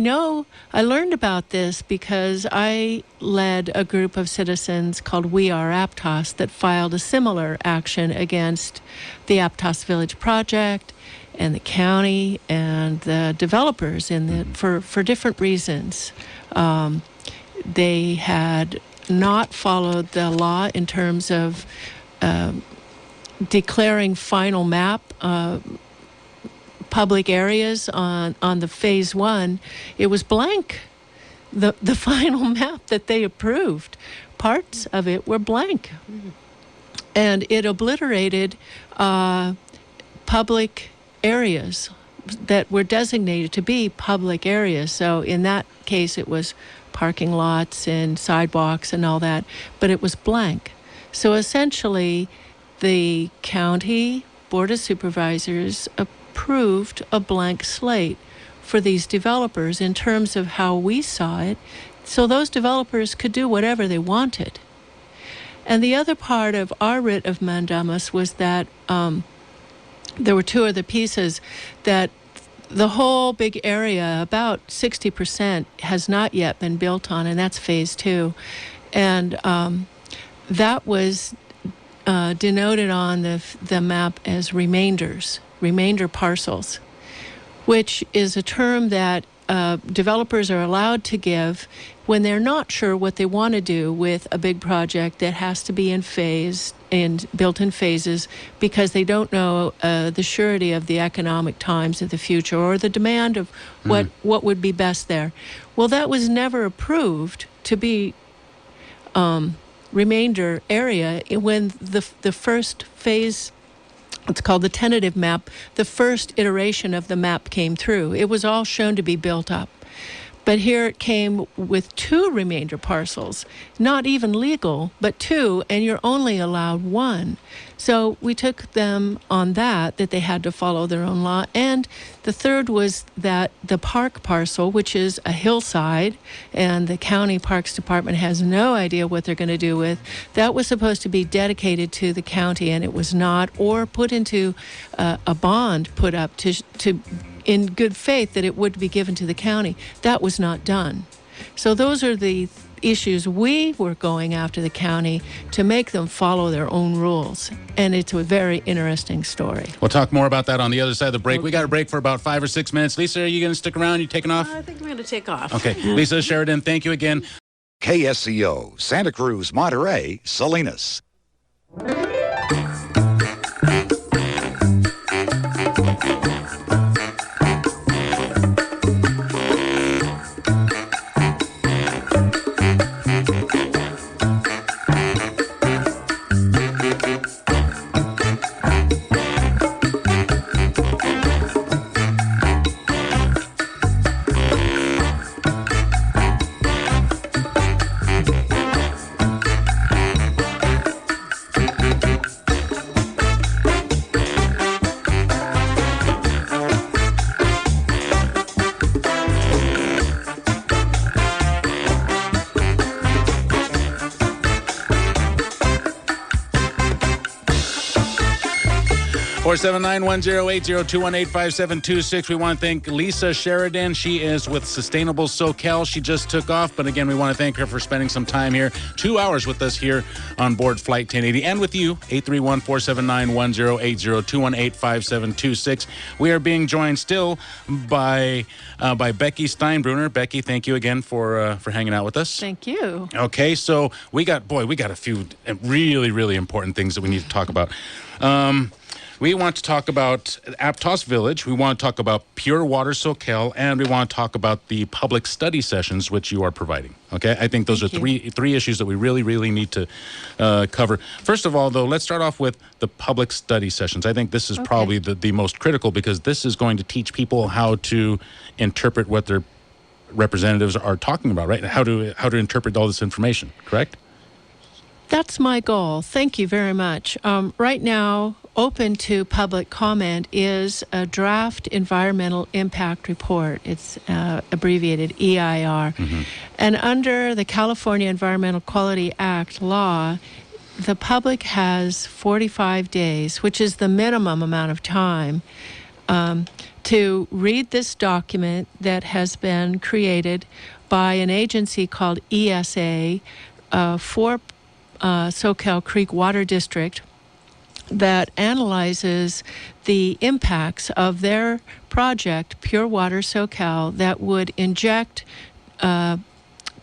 learned about this because I led a group of citizens called We Are Aptos that filed a similar action against the Aptos Village Project and the county and the developers for different reasons. They had not followed the law in terms of declaring final map public areas on the phase 1. It was blank. The final map that they approved, parts of it were blank. And it obliterated public areas that were designated to be public areas. So in that case, it was parking lots and sidewalks and all that, but it was blank. So essentially, the county Board of Supervisors approved a blank slate for these developers in terms of how we saw it, so those developers could do whatever they wanted. And the other part of our writ of mandamus was that there were two other pieces, that the whole big area, about 60%, has not yet been built on, and that's phase 2. And that was denoted on the map as remainder parcels, which is a term that developers are allowed to give when they're not sure what they want to do with a big project that has to be built in phases, because they don't know the surety of the economic times of the future or the demand of what would be best there. Well, that was never approved to be remainder area when the first phase It's called the tentative map. The first iteration of the map came through. It was all shown to be built up. But here it came with 2 remainder parcels, not even legal, but 2, and you're only allowed 1. So we took them on that they had to follow their own law. And the third was that the park parcel, which is a hillside, and the county parks department has no idea what they're going to do with, that was supposed to be dedicated to the county, and it was not, or put into a bond put up to in good faith that it would be given to the county. That was not done. So those are the issues we were going after the county to make them follow their own rules. And it's a very interesting story. We'll talk more about that on the other side of the break. Okay. We got a break for about 5 or 6 minutes. Lisa, are you going to stick around? You taking off? I think I'm going to take off. Okay. Lisa, Sheridan, thank you again. KSCO, Santa Cruz, Monterey, Salinas. Four 479-1080-218-5726. We want to thank Lisa Sheridan. She is with Sustainable Soquel. She just took off, but again, we want to thank her for spending some time here, 2 hours with us here on board Flight 1080, and with you, 831-479-1080-218-5726. We are being joined still by Becky Steinbruner. Becky, thank you again for hanging out with us. Thank you. Okay, so we got a few really, really important things that we need to talk about. We want to talk about Aptos Village, we want to talk about Pure Water Soquel, and we want to talk about the public study sessions which you are providing. Okay, I think those are three issues that we really, really need to cover. First of all, though, let's start off with the public study sessions. I think this is probably the most critical, because this is going to teach people how to interpret what their representatives are talking about, right? How to interpret all this information, correct? That's my goal. Thank you very much. Right now, open to public comment is a draft environmental impact report. It's abbreviated EIR. Mm-hmm. And under the California Environmental Quality Act law, the public has 45 days, which is the minimum amount of time, to read this document that has been created by an agency called ESA for Soquel Creek Water District, that analyzes the impacts of their project, Pure Water Soquel, that would inject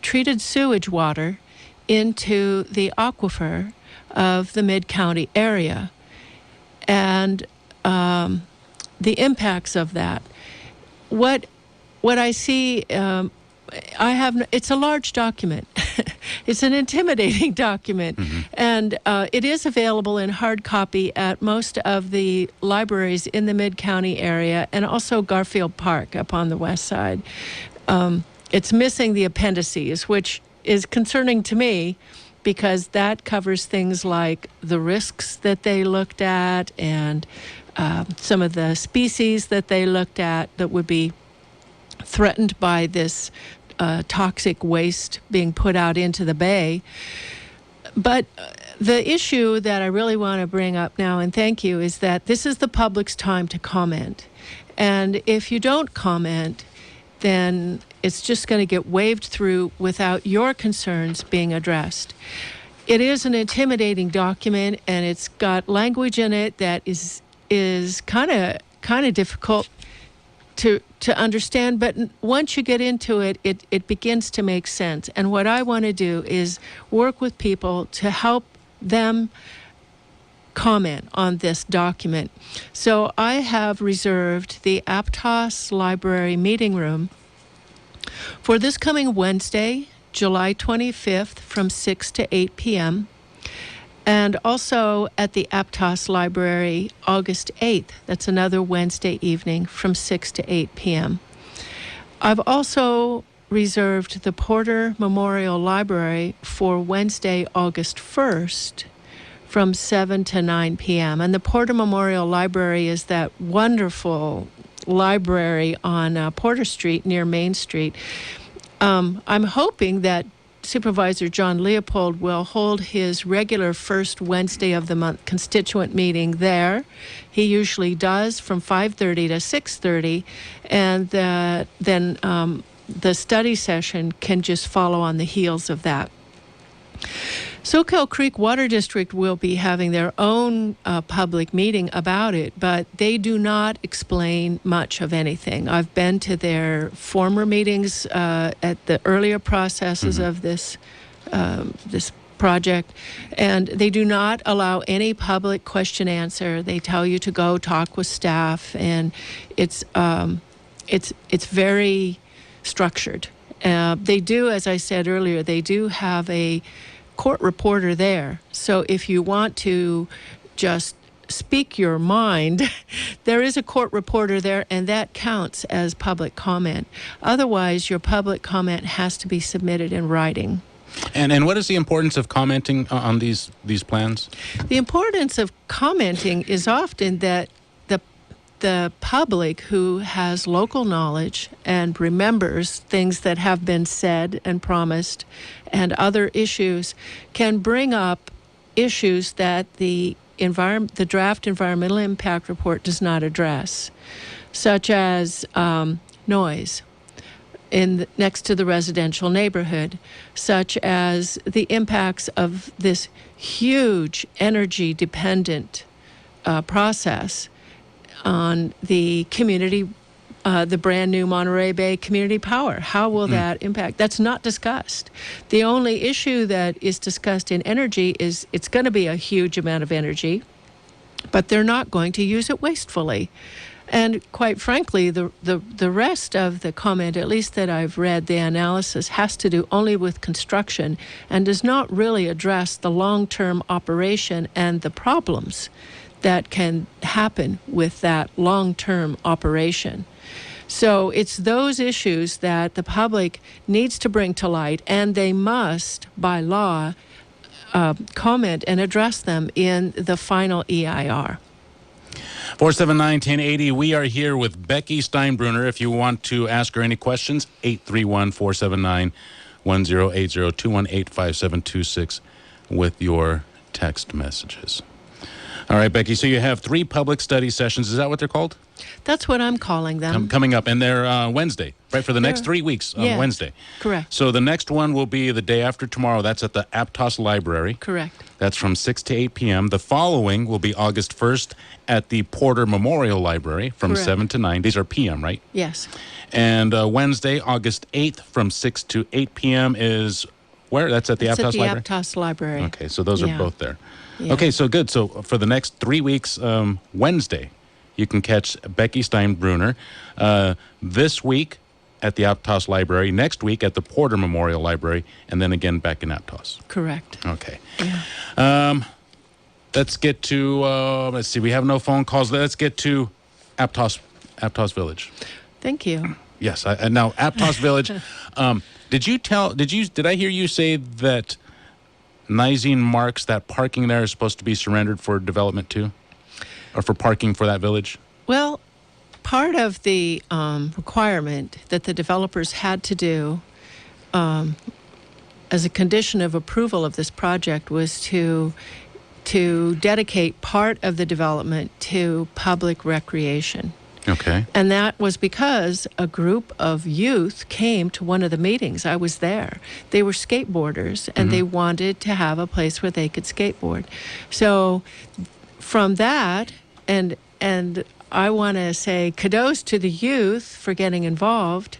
treated sewage water into the aquifer of the Mid-County area, and the impacts of that. What I see, it's a large document. It's an intimidating document, mm-hmm. and it is available in hard copy at most of the libraries in the Mid-County area, and also Garfield Park up on the west side. It's missing the appendices, which is concerning to me, because that covers things like the risks that they looked at, and some of the species that they looked at that would be threatened by this toxic waste being put out into the bay. But the issue that I really want to bring up now, and thank you, is that this is the public's time to comment. And if you don't comment, then it's just going to get waved through without your concerns being addressed. It is an intimidating document, and it's got language in it that is kind of difficult to understand, but once you get into it, it begins to make sense. And what I want to do is work with people to help them comment on this document. So I have reserved the Aptos Library meeting room for this coming Wednesday, July 25th, from 6 to 8 p.m. And also at the Aptos Library, August 8th. That's another Wednesday evening from 6 to 8 p.m. I've also reserved the Porter Memorial Library for Wednesday, August 1st from 7 to 9 p.m. And the Porter Memorial Library is that wonderful library on Porter Street near Main Street. I'm hoping that Supervisor John Leopold will hold his regular first Wednesday of the month constituent meeting there. He usually does from 5:30 to 6:30, and then the study session can just follow on the heels of that. Soquel Creek Water District will be having their own public meeting about it, but they do not explain much of anything. I've been to their former meetings at the earlier processes of this project, and they do not allow any public question answer. They tell you to go talk with staff, and it's very structured. They do, as I said earlier, they do have a court reporter there. So if you want to just speak your mind, there is a court reporter there, and that counts as public comment. Otherwise, your public comment has to be submitted in writing. And what is the importance of commenting on these plans? The importance of commenting is often that the public who has local knowledge and remembers things that have been said and promised and other issues can bring up issues that the draft environmental impact report does not address, such as noise next to the residential neighborhood, such as the impacts of this huge energy-dependent process on the community, the brand new Monterey Bay Community Power. How will that impact? That's not discussed. The only issue that is discussed in energy is it's going to be a huge amount of energy, but they're not going to use it wastefully. And quite frankly, the rest of the comment, at least that I've read, the analysis has to do only with construction and does not really address the long-term operation and the problems that can happen with that long-term operation. So it's those issues that the public needs to bring to light, and they must, by law, comment and address them in the final EIR. 479-1080. We are here with Becky Steinbruner. If you want to ask her any questions, 831-479-1080, 218-5726 with your text messages. All right, Becky, so you have 3 public study sessions. Is that what they're called? That's what I'm calling them. Coming up, and they're Wednesday, right, for the next 3 weeks on Wednesday. Correct. So the next one will be the day after tomorrow. That's at the Aptos Library. Correct. That's from 6 to 8 p.m. The following will be August 1st at the Porter Memorial Library from 7 to 9. These are p.m., right? Yes. And Wednesday, August 8th from 6 to 8 p.m. is where? That's at the Aptos Library? At the Aptos Library. Okay, so those are both there. Yeah. Okay, so good. So for the next 3 weeks, Wednesday, you can catch Becky Steinbruner. This week at the Aptos Library, next week at the Porter Memorial Library, and then again back in Aptos. Correct. Okay. Yeah. Let's get to, let's see, we have no phone calls. Let's get to Aptos Village. Thank you. Yes, now Aptos Village. Did I hear you say that Nizine marks that parking there is supposed to be surrendered for development too? Or for parking for that village? Well, part of the requirement that the developers had to do as a condition of approval of this project was to dedicate part of the development to public recreation. Okay. And that was because a group of youth came to one of the meetings. I was there. They were skateboarders, and they wanted to have a place where they could skateboard. So from that, and I want to say kudos to the youth for getting involved.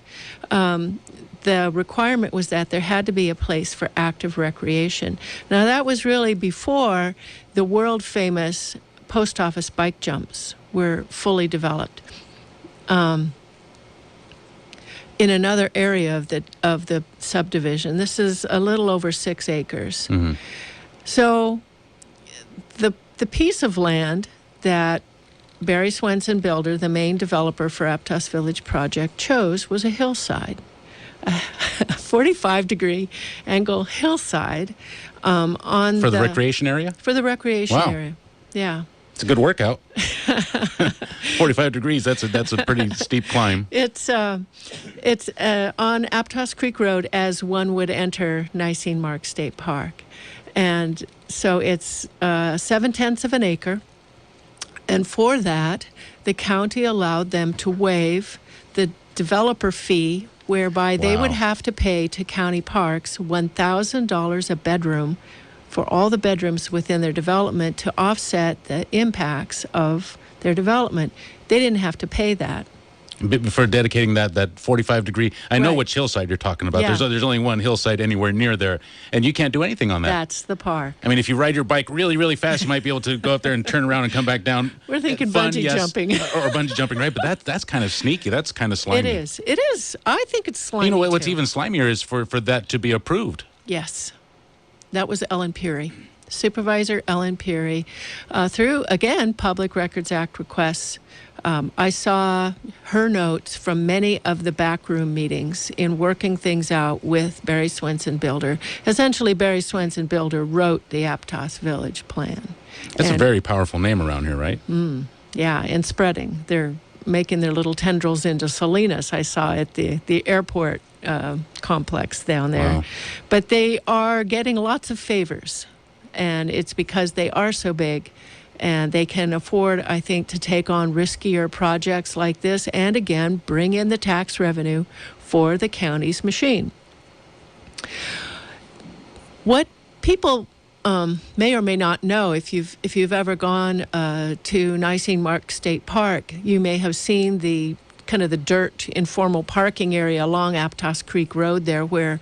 The requirement was that there had to be a place for active recreation. Now, that was really before the world-famous post office bike jumps were fully developed. In another area of the subdivision. This is a little over 6 acres. So the piece of land that Barry Swenson Builder, the main developer for Aptos Village project, chose was a hillside, a 45-degree angle hillside on For the recreation area? For the recreation Wow. area, yeah. It's a good workout. 45 degrees, that's a pretty steep climb. It's on Aptos Creek Road as one would enter Nicene Mark State Park. And so it's 0.7 of an acre. And for that, the county allowed them to waive the developer fee, whereby they would have to pay to county parks $1,000 a bedroom for all the bedrooms within their development to offset the impacts of their development. They didn't have to pay that. For dedicating that 45-degree, I know Right. which hillside you're talking about. Yeah. There's only one hillside anywhere near there, and you can't do anything on that. That's the park. I mean, if you ride your bike really, really fast, you might be able to go up there and turn around and come back down. We're thinking Fun, bungee yes. jumping. Or bungee jumping, right? But that's kind of sneaky. That's kind of slimy. It is. It is. I think it's slimy. You know what's too. even slimier is for that to be approved. Yes. That was Ellen Peary. Supervisor Ellen Peary, through, again, Public Records Act requests. I saw her notes from many of the backroom meetings in working things out with Barry Swenson Builder. Essentially, Barry Swenson Builder wrote the Aptos Village plan. That's a very powerful name around here, right? Yeah, and spreading. They're making their little tendrils into Salinas, I saw at the airport complex down there. Wow. But they are getting lots of favors. And it's because they are so big and they can afford, I think, to take on riskier projects like this and, again, bring in the tax revenue for the county's machine. What people may or may not know, if you've ever gone to Nicene Mark State Park, you may have seen the kind of the dirt informal parking area along Aptos Creek Road there, where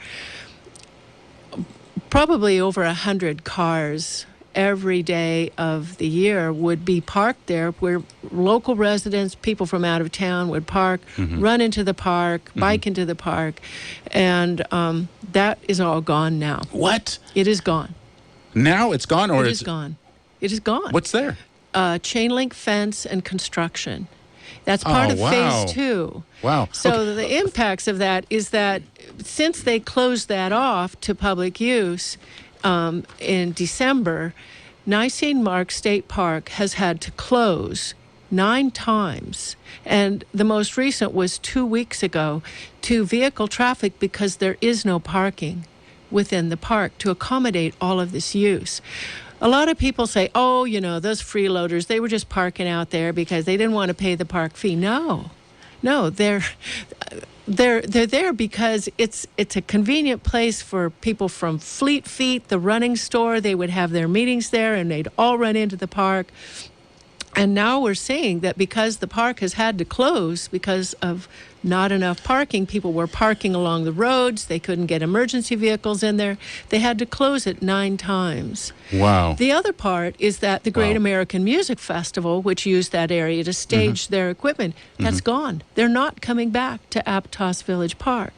probably over 100 cars every day of the year would be parked there, where local residents, people from out of town would park, run into the park, bike into the park, and that is all gone now. What? It is gone. Now it's gone, or It it's is gone. It is gone. What's there? Chain link fence and construction. That's part of phase 2. Wow. So the impacts of that is that since they closed that off to public use in December, Nicene Mark State Park has had to close 9 times. And the most recent was 2 weeks ago to vehicle traffic because there is no parking within the park to accommodate all of this use. A lot of people say, oh, you know, those freeloaders, they were just parking out there because they didn't want to pay the park fee. No, they're there because it's a convenient place for people from Fleet Feet, the running store. They would have their meetings there and they'd all run into the park. And now we're seeing that because the park has had to close because of not enough parking, people were parking along the roads, they couldn't get emergency vehicles in there. They had to close it 9 times. Wow. The other part is that the Great American Music Festival, which used that area to stage their equipment, that's gone. They're not coming back to Aptos Village Park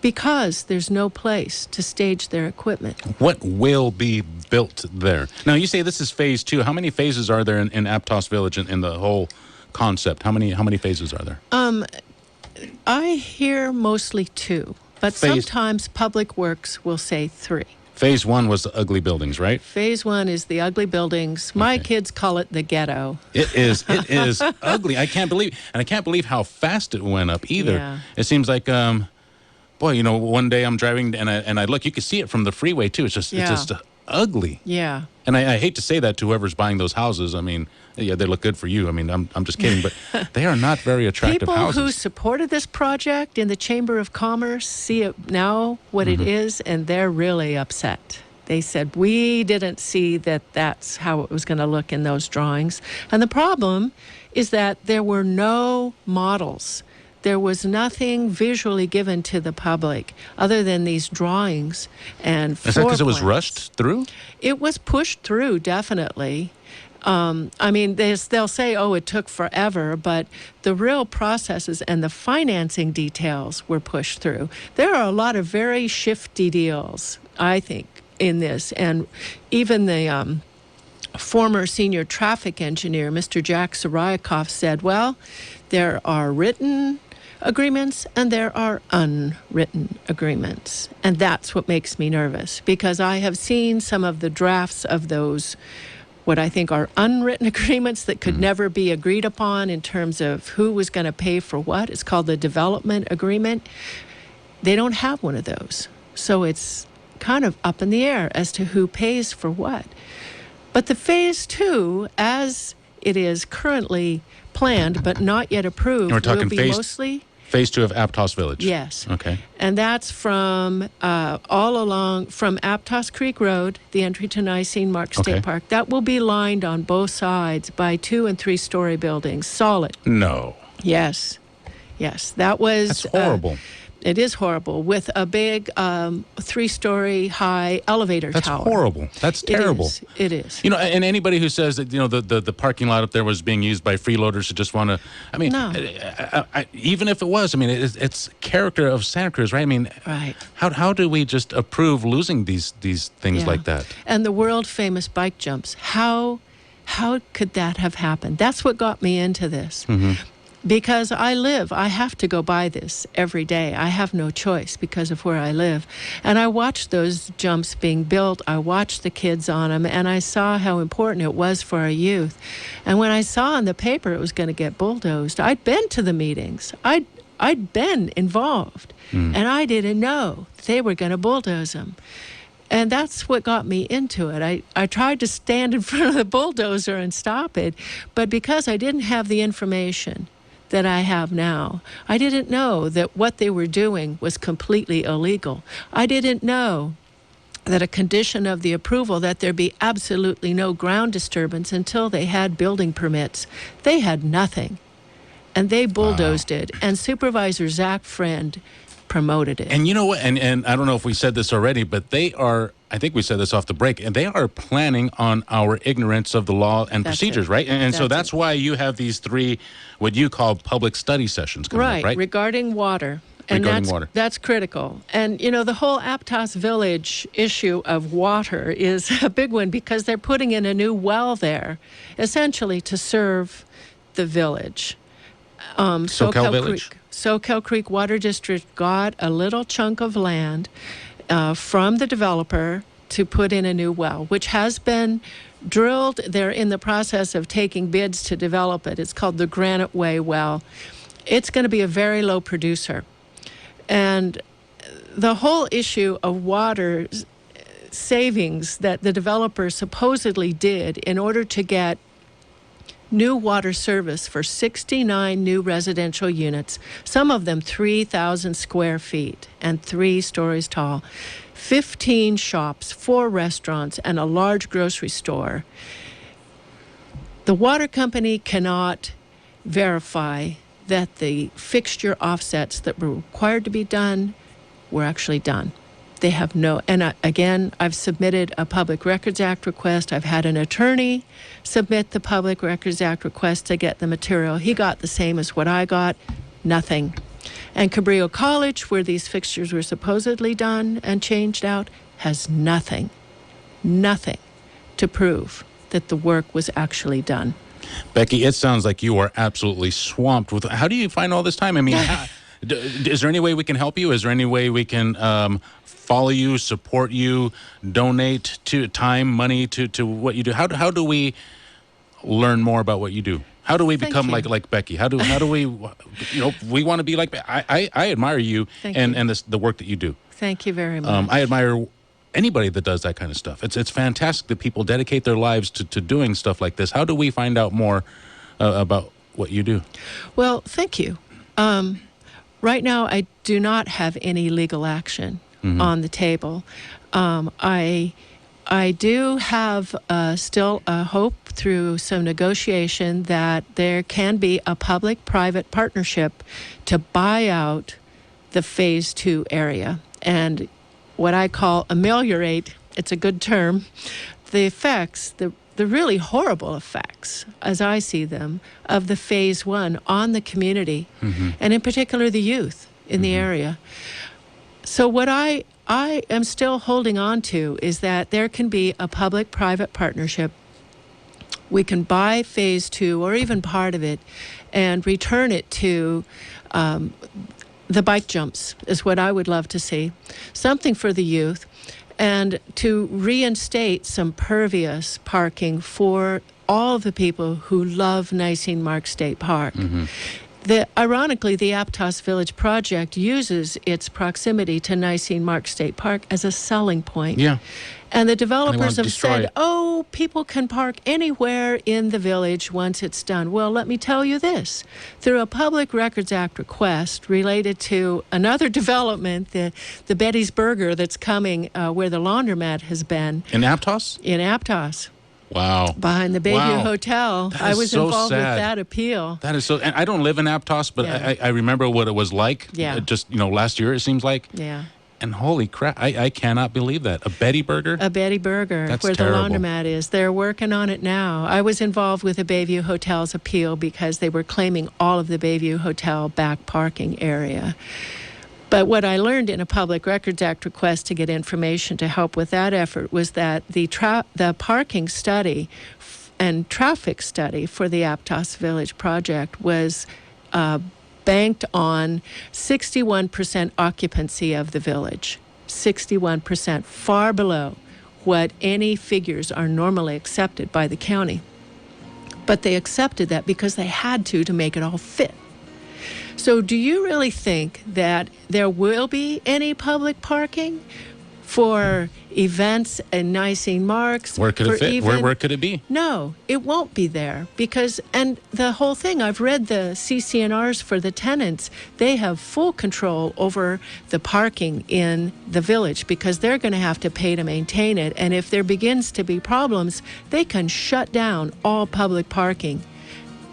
because there's no place to stage their equipment. What will be built there? Now, you say this is phase 2. How many phases are there in Aptos Village in the whole concept? How many phases are there? I hear mostly 2, but sometimes Public Works will say 3. Phase 1 was the ugly buildings, right? Phase 1 is the ugly buildings. My kids call it the ghetto. It is ugly. I can't believe how fast it went up either. Yeah. It seems like boy, you know, one day I'm driving and I look, you can see it from the freeway too. It's just ugly. Yeah. And I hate to say that to whoever's buying those houses. I mean, yeah, they look good for you. I mean, I'm just kidding, but they are not very attractive People houses. who supported this project in the Chamber of Commerce see it now what it is, and they're really upset. They said, we didn't see that that's how it was going to look in those drawings. And the problem is that there were no models. There was nothing visually given to the public other than these drawings and Is that because it was floor plans. rushed through? It was pushed through, definitely. I mean, they'll say, oh, it took forever, but the real processes and the financing details were pushed through. There are a lot of very shifty deals, I think, in this. And even the former senior traffic engineer, Mr. Jack Sarayakov, said, well, there are written agreements and there are unwritten agreements. And that's what makes me nervous, because I have seen some of the drafts of those, what I think are unwritten agreements that could never be agreed upon in terms of who was going to pay for what. It's called the development agreement. They don't have one of those. So it's kind of up in the air as to who pays for what. But the phase 2, as it is currently planned but not yet approved, We're talking will be mostly... Phase 2 of Aptos Village. Yes. Okay. And that's from all along, from Aptos Creek Road, the entry to Nicene Mark State Park. That will be lined on both sides by 2- and 3-story buildings, solid. No. Yes. Yes. That was... That's horrible. It is horrible, with a big 3-story high elevator That's tower. horrible. That's terrible. It is. You know, and anybody who says that, you know, the parking lot up there was being used by freeloaders who just want to, I mean, No. even if it was, I mean, it's character of Santa Cruz, right? I mean, right. How do we just approve losing these things Yeah. like that? And the world famous bike jumps. How could that have happened? That's what got me into this. Mm-hmm. Because I have to go by this every day. I have no choice because of where I live. And I watched those jumps being built. I watched the kids on them, and I saw how important it was for our youth. And when I saw in the paper it was going to get bulldozed, I'd been to the meetings. I'd been involved, and I didn't know they were going to bulldoze them. And that's what got me into it. I tried to stand in front of the bulldozer and stop it, but because I didn't have the information that I have now, I didn't know that what they were doing was completely illegal. I didn't know that a condition of the approval that there be absolutely no ground disturbance until they had building permits. They had nothing, and they bulldozed it. And Supervisor Zach Friend promoted it. And you know what? And I don't know if we said this already, but they are, I think we said this off the break, and they are planning on our ignorance of the law and procedures, right? And so that's why you have these 3, what you call public study sessions coming up, right? Regarding water. And that's critical. And, you know, the whole Aptos Village issue of water is a big one because they're putting in a new well there, essentially to serve the village. Soquel Village? Creek. Soquel Creek Water District got a little chunk of land from the developer to put in a new well, which has been drilled. They're in the process of taking bids to develop it. It's called the Granite Way well. It's going to be a very low producer. And the whole issue of water savings that the developer supposedly did in order to get new water service for 69 new residential units, some of them 3,000 square feet and 3 stories tall, 15 shops, 4 restaurants, and a large grocery store. The water company cannot verify that the fixture offsets that were required to be done were actually done. They have no, and again, I've submitted a Public Records Act request. I've had an attorney submit the Public Records Act request to get the material. He got the same as what I got, nothing. And Cabrillo College, where these fixtures were supposedly done and changed out, has nothing to prove that the work was actually done. Becky, it sounds like you are absolutely swamped with, how do you find all this time? I mean, is there any way we can help you? Is there any way we can follow you, support you, donate to time, money to what you do? How do we learn more about what you do? How do we become like Becky? How do we, we want to be like Becky. I admire you and the work that you do. Thank you very much. I admire anybody that does that kind of stuff. It's fantastic that people dedicate their lives to doing stuff like this. How do we find out more about what you do? Well, thank you. Right now, I do not have any legal action on the table. I do have still a hope through some negotiation that there can be a public-private partnership to buy out the Phase 2 area and what I call ameliorate, it's a good term, the effects, the really horrible effects, as I see them, of the Phase 1 on the community, and in particular the youth in the area. So what I am still holding on to is that there can be a public-private partnership We can buy phase 2 or even part of it and return it to the bike jumps is what I would love to see. Something for the youth, and to reinstate some pervious parking for all of the people who love Nisene Mark State Park. Ironically, the Aptos Village project uses its proximity to Nisene Mark State Park as a selling point. Yeah. And the developers have destroy said, it. oh, people can park anywhere in the village once it's done. Well, let me tell you this. Through a Public Records Act request related to another development, the Betty's Burger that's coming where the laundromat has been. In Aptos? In Aptos. Wow. Behind the Bayview Hotel. That I is was so involved with sad. that appeal. That is so, and I don't live in Aptos, but Yeah. I remember what it was like. Yeah. Just, last year, it seems like. Yeah. And holy crap, I cannot believe that. A Betty Burger? A Betty Burger, That's where terrible. the laundromat is. They're working on it now. I was involved with the Bayview Hotel's appeal because they were claiming all of the Bayview Hotel back parking area. But what I learned in a Public Records Act request to get information to help with that effort was that the parking study and traffic study for the Aptos Village project was banked on 61% occupancy of the village. 61%, far below what any figures are normally accepted by the county. But they accepted that because they had to make it all fit. So do you really think that there will be any public parking for events and Nisene Marks? Where could it fit? Where could it be? No, it won't be there because, and the whole thing, I've read the CCNRs for the tenants. They have full control over the parking in the village because they're going to have to pay to maintain it. And if there begins to be problems, they can shut down all public parking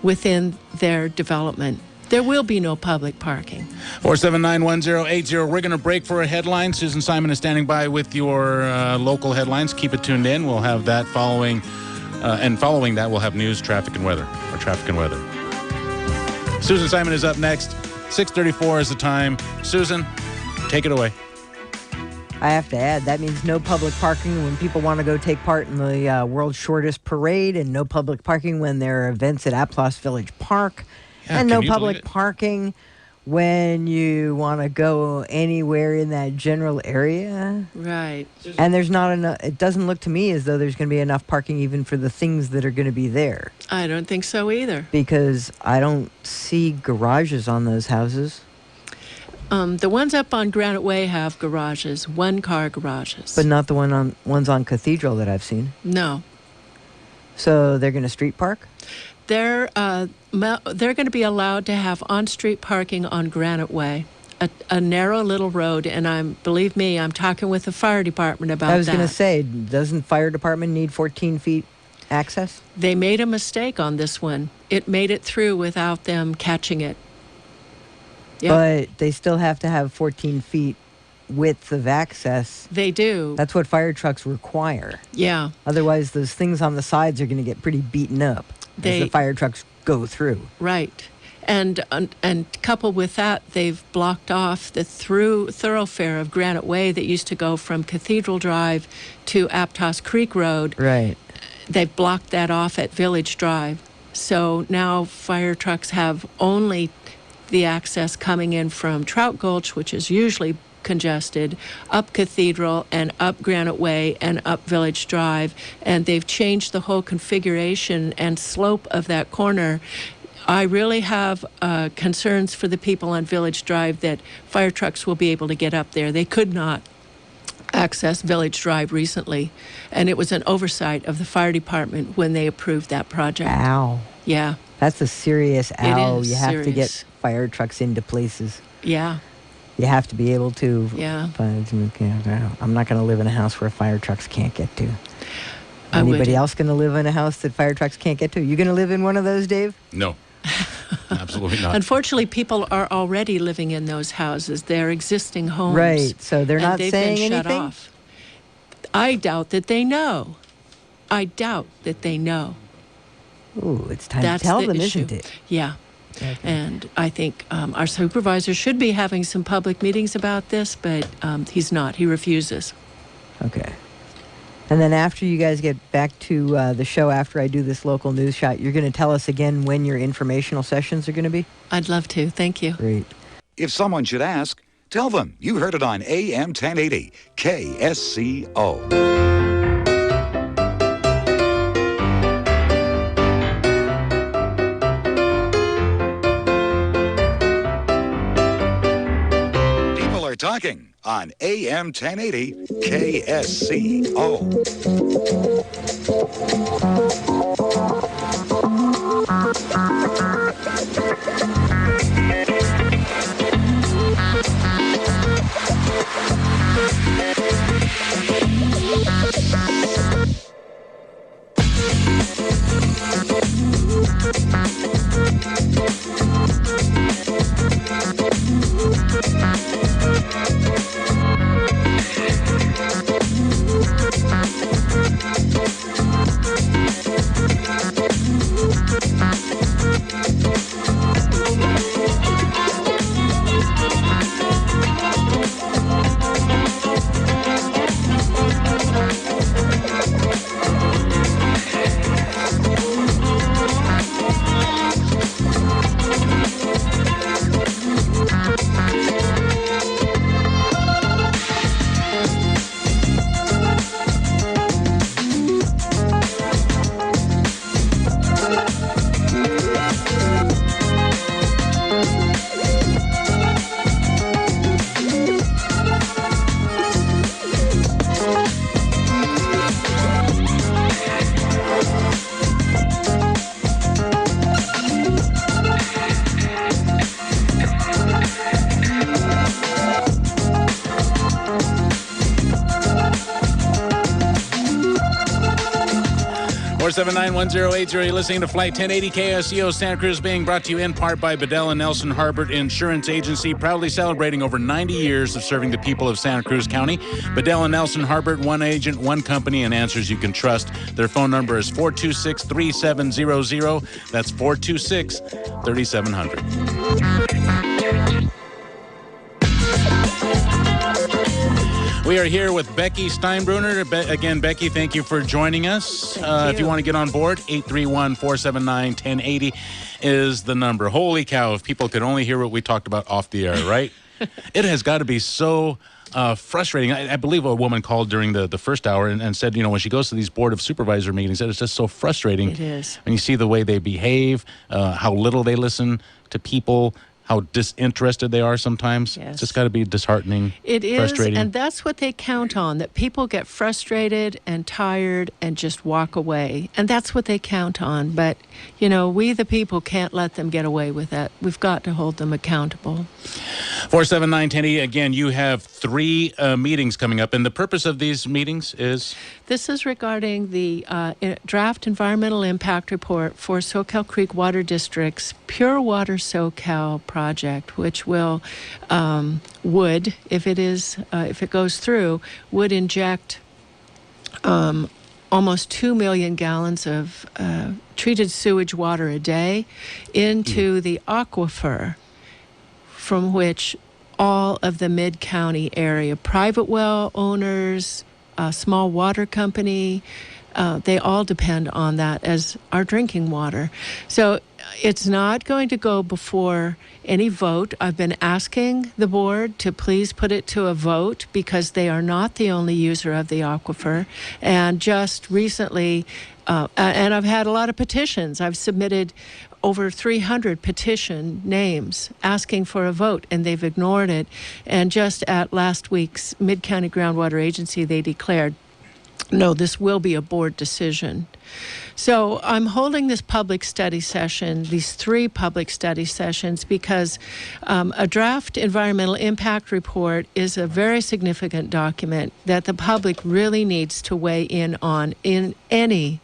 within their development. There will be no public parking. 479-1080. We're going to break for a headline. Susan Simon is standing by with your local headlines. Keep it tuned in. We'll have that following. And following that, we'll have news, traffic, and weather. Susan Simon is up next. 6:34 is the time. Susan, take it away. I have to add, that means no public parking when people want to go take part in the world's shortest parade, and no public parking when there are events at Aptos Village Park. Yeah, and can no you public believe it? parking when you want to go anywhere in that general area. Right. And there's not enough. It doesn't look to me as though there's going to be enough parking even for the things that are going to be there. I don't think so either. Because I don't see garages on those houses. The ones up on Granite Way have garages, one-car garages. But not the ones on Cathedral that I've seen. No. So they're going to street park? They're going to be allowed to have on-street parking on Granite Way, a narrow little road. And believe me, I'm talking with the fire department about that. I was going to say, doesn't fire department need 14 feet access? They made a mistake on this one. It made it through without them catching it. Yep. But they still have to have 14 feet width of access. They do. That's what fire trucks require. Yeah. Otherwise, those things on the sides are going to get pretty beaten up as the fire trucks go through. Right. And coupled with that, they've blocked off the thoroughfare of Granite Way that used to go from Cathedral Drive to Aptos Creek Road. Right. They've blocked that off at Village Drive. So now fire trucks have only the access coming in from Trout Gulch, which is usually congested, up Cathedral and up Granite Way and up Village Drive. And they've changed the whole configuration and slope of that corner. I really have concerns for the people on Village Drive that fire trucks will be able to get up there. They could not access Village Drive recently, and it was an oversight of the fire department when they approved that project. Ow. Yeah. That's a serious ow. is You have to serious. get fire trucks into places. Yeah. You have to be able to. Yeah. I'm not going to live in a house where fire trucks can't get to. I Anybody would. else going to live in a house that fire trucks can't get to? You going to live in one of those, Dave? No. Absolutely not. Unfortunately, people are already living in those houses. They're existing homes. Right. So they're and not they've saying been shut anything? off. I doubt that they know. I doubt that they know. Ooh, it's time That's to tell the them, issue. isn't it? Yeah. Okay. And I think our supervisor should be having some public meetings about this, but he's not. He refuses. Okay. And then after you guys get back to the show, after I do this local news shot, you're going to tell us again when your informational sessions are going to be? I'd love to. Thank you. Great. If someone should ask, tell them you heard it on AM 1080 KSCO. Talking on AM 1080 KSCO. You're listening to Flight 1080 KSCO Santa Cruz, being brought to you in part by Bedell and Nelson Harbert Insurance Agency, proudly celebrating over 90 years of serving the people of Santa Cruz County. Bedell and Nelson Harbert, one agent, one company, and answers you can trust. Their phone number is 426-3700. That's 426-3700. We are here with Becky Steinbruner. Again, Becky, thank you for joining us. If you want to get on board, 831-479-1080 is the number. Holy cow, if people could only hear what we talked about off the air, right? It has got to be so frustrating. I believe a woman called during the first hour and said, you know, when she goes to these Board of Supervisor meetings, that it's just so frustrating. It is. When you see the way they behave, how little they listen to people, how disinterested they are sometimes. Yes. It's just got to be disheartening, It is, frustrating. and that's what they count on, that people get frustrated and tired and just walk away. And that's what they count on. But, you know, we the people can't let them get away with that. We've got to hold them accountable. 479-1080, again, you have 3 meetings coming up, and the purpose of these meetings is? This is regarding the draft environmental impact report for Soquel Creek Water District's Pure Water Soquel project, which will would, if it goes through, would inject almost 2 million gallons of treated sewage water a day into the aquifer from which all of the mid-county area, private well owners, small water company, they all depend on that as our drinking water. So it's not going to go before any vote. I've been asking the board to please put it to a vote because they are not the only user of the aquifer. And just recently, and I've had a lot of petitions. I've submitted over 300 petition names asking for a vote, and they've ignored it. And just at last week's Mid-County Groundwater Agency, they declared, no, this will be a board decision. So I'm holding this public study session, these 3 public study sessions, because a draft environmental impact report is a very significant document that the public really needs to weigh in on in any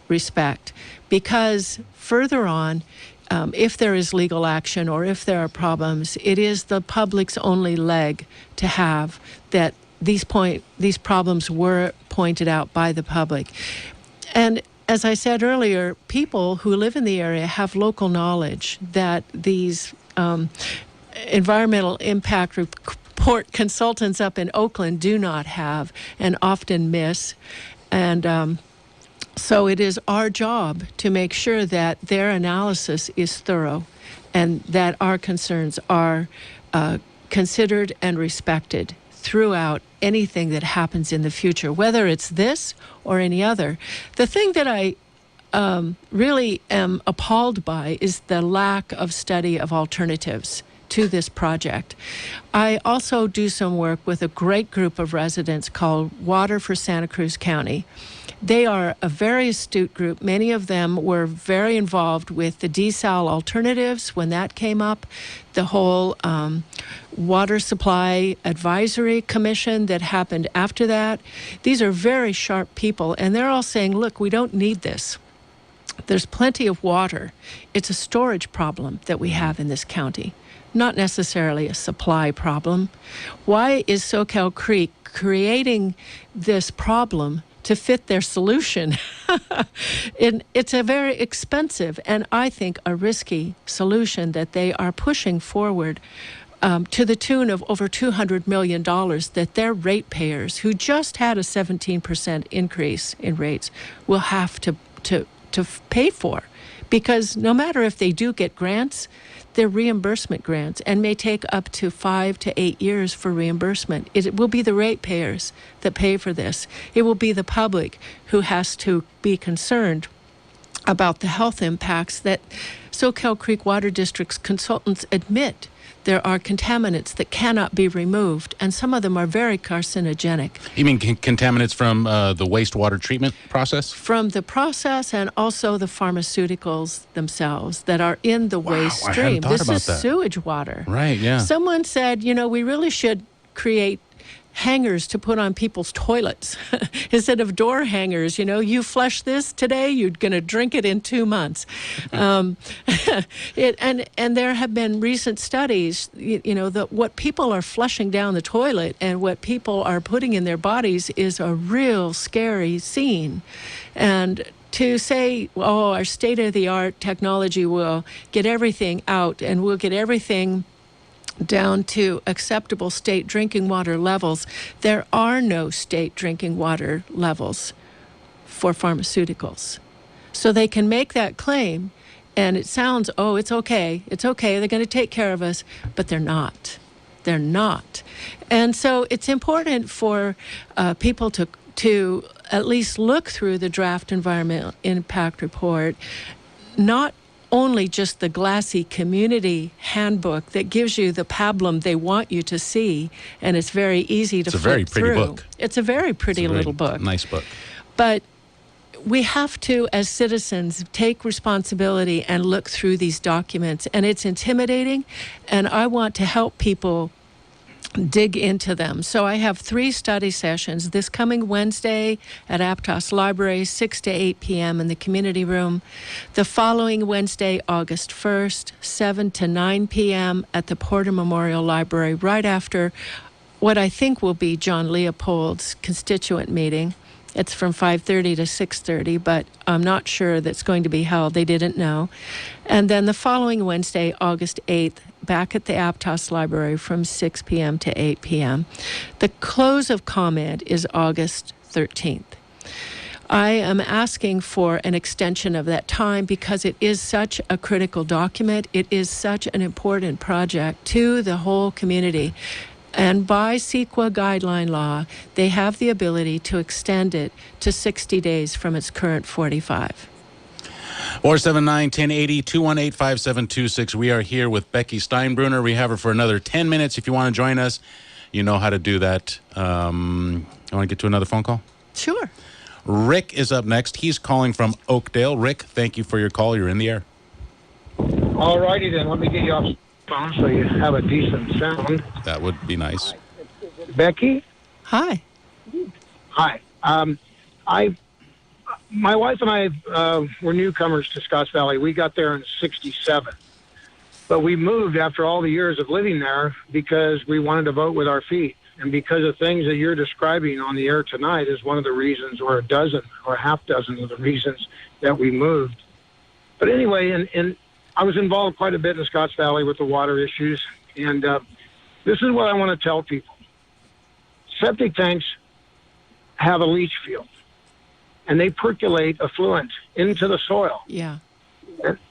respect. Because further on, if there is legal action or if there are problems, it is the public's only leg to have that these problems were pointed out by the public. And as I said earlier, people who live in the area have local knowledge that these environmental impact port consultants up in Oakland do not have and often miss. And so it is our job to make sure that their analysis is thorough and that our concerns are considered and respected throughout anything that happens in the future, whether it's this or any other. The thing that I really am appalled by is the lack of study of alternatives to this project. I also do some work with a great group of residents called Water for Santa Cruz County. They are a very astute group. Many of them were very involved with the desal alternatives when that came up, the whole water supply advisory commission that happened after that. These are very sharp people, and they're all saying, look, we don't need this. There's plenty of water. It's a storage problem that we have in this county, not necessarily a supply problem. Why is Soquel Creek creating this problem to fit their solution? It's a very expensive and I think a risky solution that they are pushing forward to the tune of over $200 million that their ratepayers, who just had a 17% increase in rates, will have to pay for. Because no matter if they do get grants, they're reimbursement grants and may take up to 5 to 8 years for reimbursement. It will be the ratepayers that pay for this. It will be the public who has to be concerned about the health impacts that Soquel Creek Water District's consultants admit. There are contaminants that cannot be removed, and some of them are very carcinogenic. You mean contaminants from the wastewater treatment process? From the process and also the pharmaceuticals themselves that are in the waste stream. I hadn't thought this about is that. Sewage water. Right, yeah. Someone said, we really should create hangers to put on people's toilets instead of door hangers. You flush this today, you're going to drink it in 2 months. And there have been recent studies, that what people are flushing down the toilet and what people are putting in their bodies is a real scary scene. And to say, our state-of-the-art technology will get everything out and we'll get everything down to acceptable state drinking water levels. There are no state drinking water levels for pharmaceuticals. So they can make that claim, and it sounds, it's okay, they're going to take care of us, but they're not. They're not. And so it's important for people to at least look through the draft environmental impact report, not only just the glassy community handbook that gives you the pablum they want you to see, and it's very easy to flip through. It's a very pretty book. It's a very pretty little book. Nice book. But we have to, as citizens, take responsibility and look through these documents, and it's intimidating, and I want to help people dig into them. So I have 3 study sessions this coming Wednesday at Aptos Library, 6 to 8 p.m. in the community room. The following Wednesday, August 1st, 7 to 9 p.m. at the Porter Memorial Library, right after what I think will be John Leopold's constituent meeting. It's from 5:30 to 6:30, but I'm not sure that's going to be held. They didn't know. And then the following Wednesday, August 8th, back at the Aptos Library from 6 p.m. to 8 p.m. The close of comment is August 13th. I am asking for an extension of that time because it is such a critical document. It is such an important project to the whole community. And by CEQA guideline law, they have the ability to extend it to 60 days from its current 45. 479-1080-218-5726. We are here with Becky Steinbruner. We have her for another 10 minutes. If you want to join us, you know how to do that. I want to get to another phone call? Sure. Rick is up next. He's calling from Oakdale. Rick, thank you for your call. You're in the air. All righty then. Let me get you off phone so you have a decent sound. That would be nice. Becky? Hi. Hi. My wife and I were newcomers to Scotts Valley. We got there in '67. But we moved after all the years of living there because we wanted to vote with our feet. And because of things that you're describing on the air tonight is one of the reasons, or a dozen or a half dozen of the reasons that we moved. But anyway, and I was involved quite a bit in Scotts Valley with the water issues. And This is what I want to tell people. Septic tanks have a leach field, and they percolate effluent into the soil. Yeah.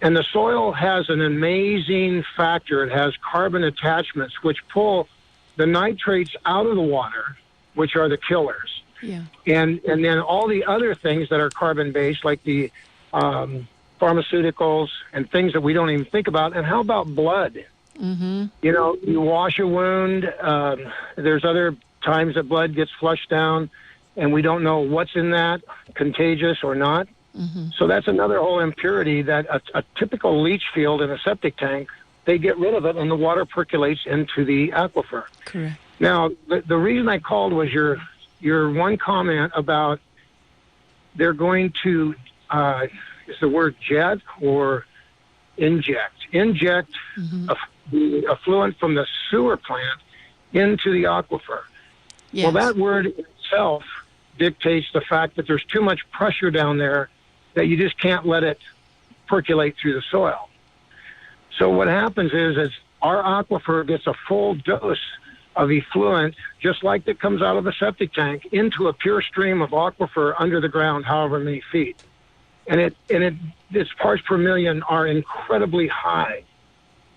And the soil has an amazing factor. It has carbon attachments, which pull the nitrates out of the water, which are the killers. Yeah. And then all the other things that are carbon-based, like the pharmaceuticals and things that we don't even think about. And how about blood? Mm-hmm. You know, you wash a wound. There's other times that blood gets flushed down, and we don't know what's in that, contagious or not. Mm-hmm. So that's another whole impurity that a typical leach field in a septic tank, they get rid of it, and the water percolates into the aquifer. Correct. Now, the reason I called was your one comment about they're going to, is the word jet or inject? Inject the effluent from the sewer plant into the aquifer. Yes. Well, that word itself dictates the fact that there's too much pressure down there that you just can't let it percolate through the soil. So what happens is our aquifer gets a full dose of effluent, just like that comes out of a septic tank, into a pure stream of aquifer under the ground, however many feet. And its parts per million are incredibly high.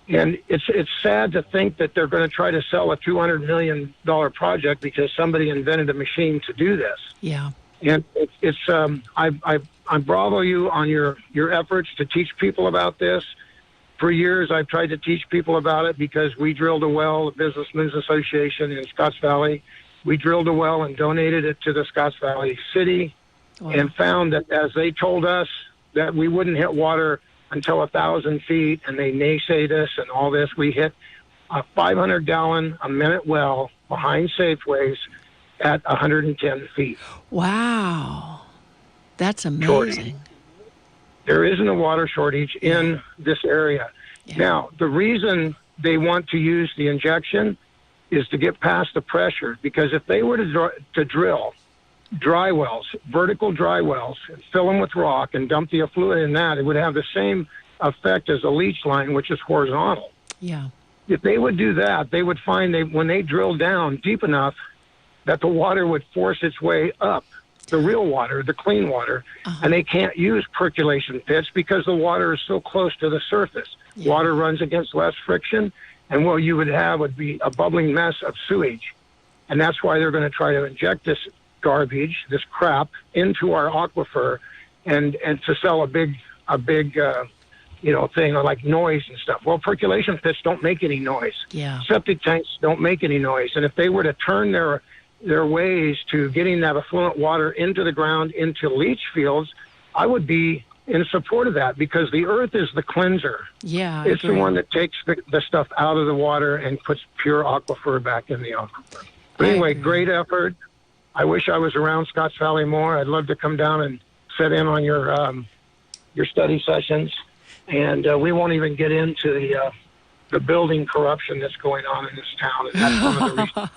And it's sad to think that they're going to try to sell a $200 million project because somebody invented a machine to do this. Yeah. And I bravo you on your efforts to teach people about this. For years, I've tried to teach people about it because we drilled a well, the Businessmen's Association in Scotts Valley. We drilled a well and donated it to the Scotts Valley City. Wow. And found that as they told us that we wouldn't hit water until 1,000 feet, and they naysayed us and all this, we hit a 500-gallon-a-minute well behind Safeways at 110 feet. Wow. That's amazing. Shortage. There isn't a water shortage in this area. Yeah. Now, the reason they want to use the injection is to get past the pressure, because if they were to drill dry wells, vertical dry wells, and fill them with rock and dump the effluent in that, it would have the same effect as a leach line, which is horizontal. Yeah. If they would do that, they would find when they drilled down deep enough that the water would force its way up, the real water, the clean water, and they can't use percolation pits because the water is so close to the surface. Yeah. Water runs against less friction, and what you would have would be a bubbling mess of sewage. And that's why they're going to try to inject this garbage, this crap, into our aquifer, and to sell a big thing like noise and stuff. Well, percolation pits don't make any noise. Yeah. Septic tanks don't make any noise. And if they were to turn their ways to getting that effluent water into the ground, into leach fields, I would be in support of that, because the earth is the cleanser. Yeah, it's the one that takes the stuff out of the water and puts pure aquifer back in the aquifer. But anyway, great effort. I wish I was around Scotts Valley more. I'd love to come down and sit in on your study sessions. And we won't even get into the building corruption that's going on in this town. And that's one of the reasons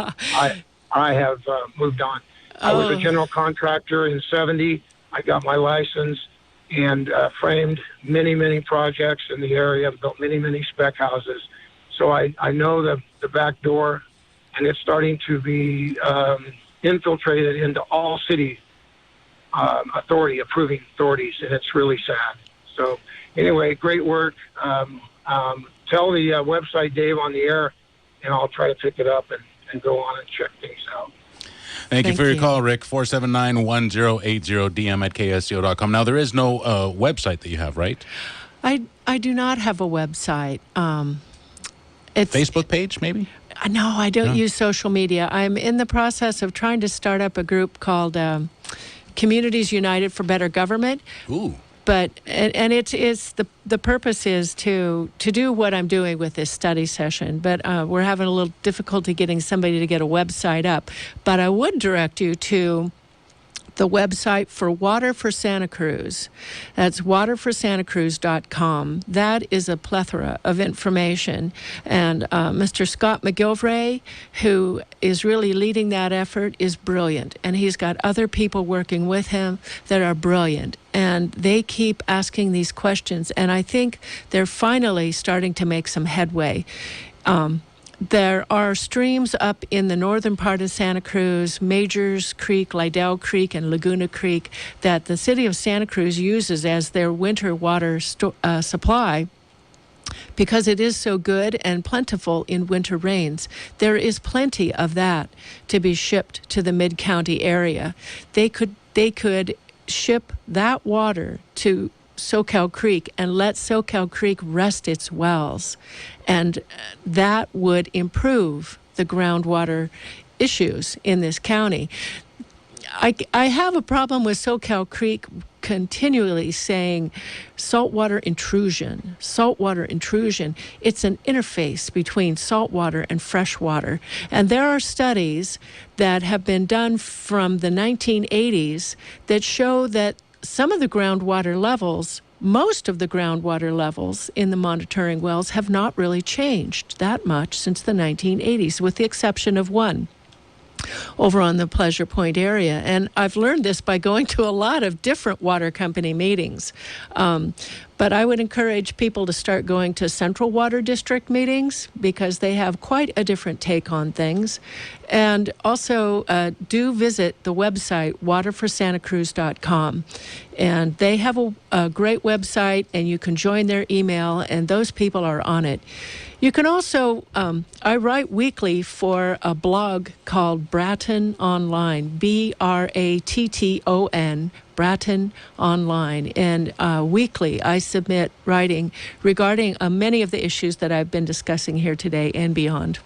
I have moved on. I was a general contractor in 70. I got my license and framed many, many projects in the area, built many, many spec houses. So I know the back door, and it's starting to be infiltrated into all city approving authorities, and it's really sad. So anyway, great work. Tell the website, Dave, on the air, and I'll try to pick it up and go on and check things out. Thank you for your call, Rick. 479-1080, DM at KSCO.com. Now, there is no website that you have, right? I do not have a website. It's Facebook page, maybe? No, I don't use social media. I'm in the process of trying to start up a group called Communities United for Better Government. Ooh. But and it's the purpose is to do what I'm doing with this study session. But we're having a little difficulty getting somebody to get a website up. But I would direct you to the website for Water for Santa Cruz. That's waterforsantacruz.com. That is a plethora of information. And Mr. Scott McGilvray, who is really leading that effort, is brilliant. And he's got other people working with him that are brilliant. And they keep asking these questions. And I think they're finally starting to make some headway. There are streams up in the northern part of Santa Cruz, Majors Creek, Lydell Creek, and Laguna Creek, that the city of Santa Cruz uses as their winter water supply because it is so good and plentiful in winter rains. There is plenty of that to be shipped to the mid-county area. They could ship that water to Soquel Creek and let Soquel Creek rest its wells, and that would improve the groundwater issues in this county. I have a problem with Soquel Creek continually saying saltwater intrusion. It's an interface between saltwater and freshwater. And there are studies that have been done from the 1980s that show that some of the groundwater levels, most of the groundwater levels in the monitoring wells have not really changed that much since the 1980s, with the exception of one over on the Pleasure Point area. And I've learned this by going to a lot of different water company meetings. But I would encourage people to start going to Central Water District meetings because they have quite a different take on things. And also do visit the website, waterforsantacruz.com. And they have a great website, and you can join their email, and those people are on it. You can also, I write weekly for a blog called Bratton Online, Bratton, Bratton Online. And weekly I submit writing regarding many of the issues that I've been discussing here today and beyond.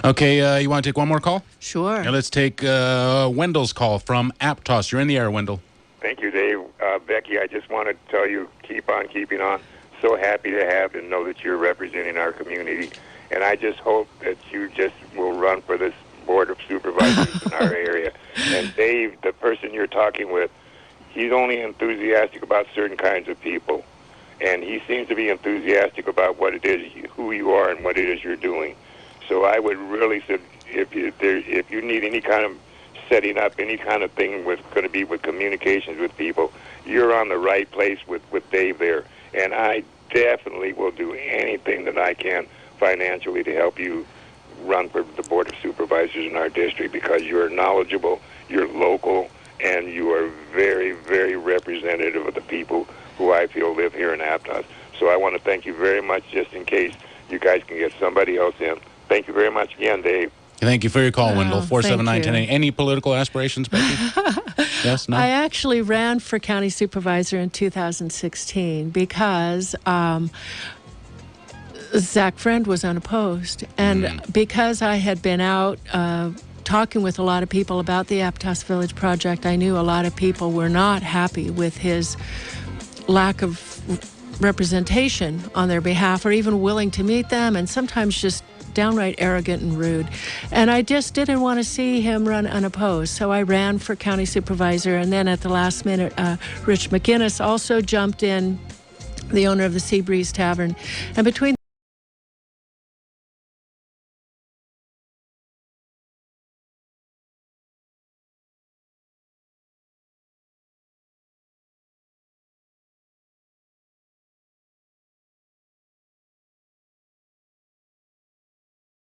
Okay, you want to take one more call? Sure. Let's take Wendell's call from Aptos. You're in the air, Wendell. Thank you, Dave. Becky, I just want to tell you, keep on keeping on. So happy to have and know that you're representing our community. And I just hope that you just will run for this Board of Supervisors in our area. And Dave, the person you're talking with, he's only enthusiastic about certain kinds of people. And he seems to be enthusiastic about what it is, who you are, and what it is you're doing. So I would really say, if you need any kind of setting up, any kind of thing with going to be with communications with people, you're on the right place with Dave there. And I definitely will do anything that I can financially to help you run for the Board of Supervisors in our district, because you're knowledgeable, you're local, and you are very, very representative of the people who I feel live here in Aptos. So I want to thank you very much, just in case you guys can get somebody else in. Thank you very much again, Dave. Thank you for your call, Wendell. 479-1080. Any political aspirations, Becky? Yes, no? I actually ran for county supervisor in 2016 because Zach Friend was unopposed. And because I had been out talking with a lot of people about the Aptos Village project, I knew a lot of people were not happy with his lack of representation on their behalf, or even willing to meet them, and sometimes just downright arrogant and rude. And I just didn't want to see him run unopposed. So I ran for county supervisor, and then at the last minute, Rich McGinnis also jumped in, the owner of the Sea Breeze Tavern. And between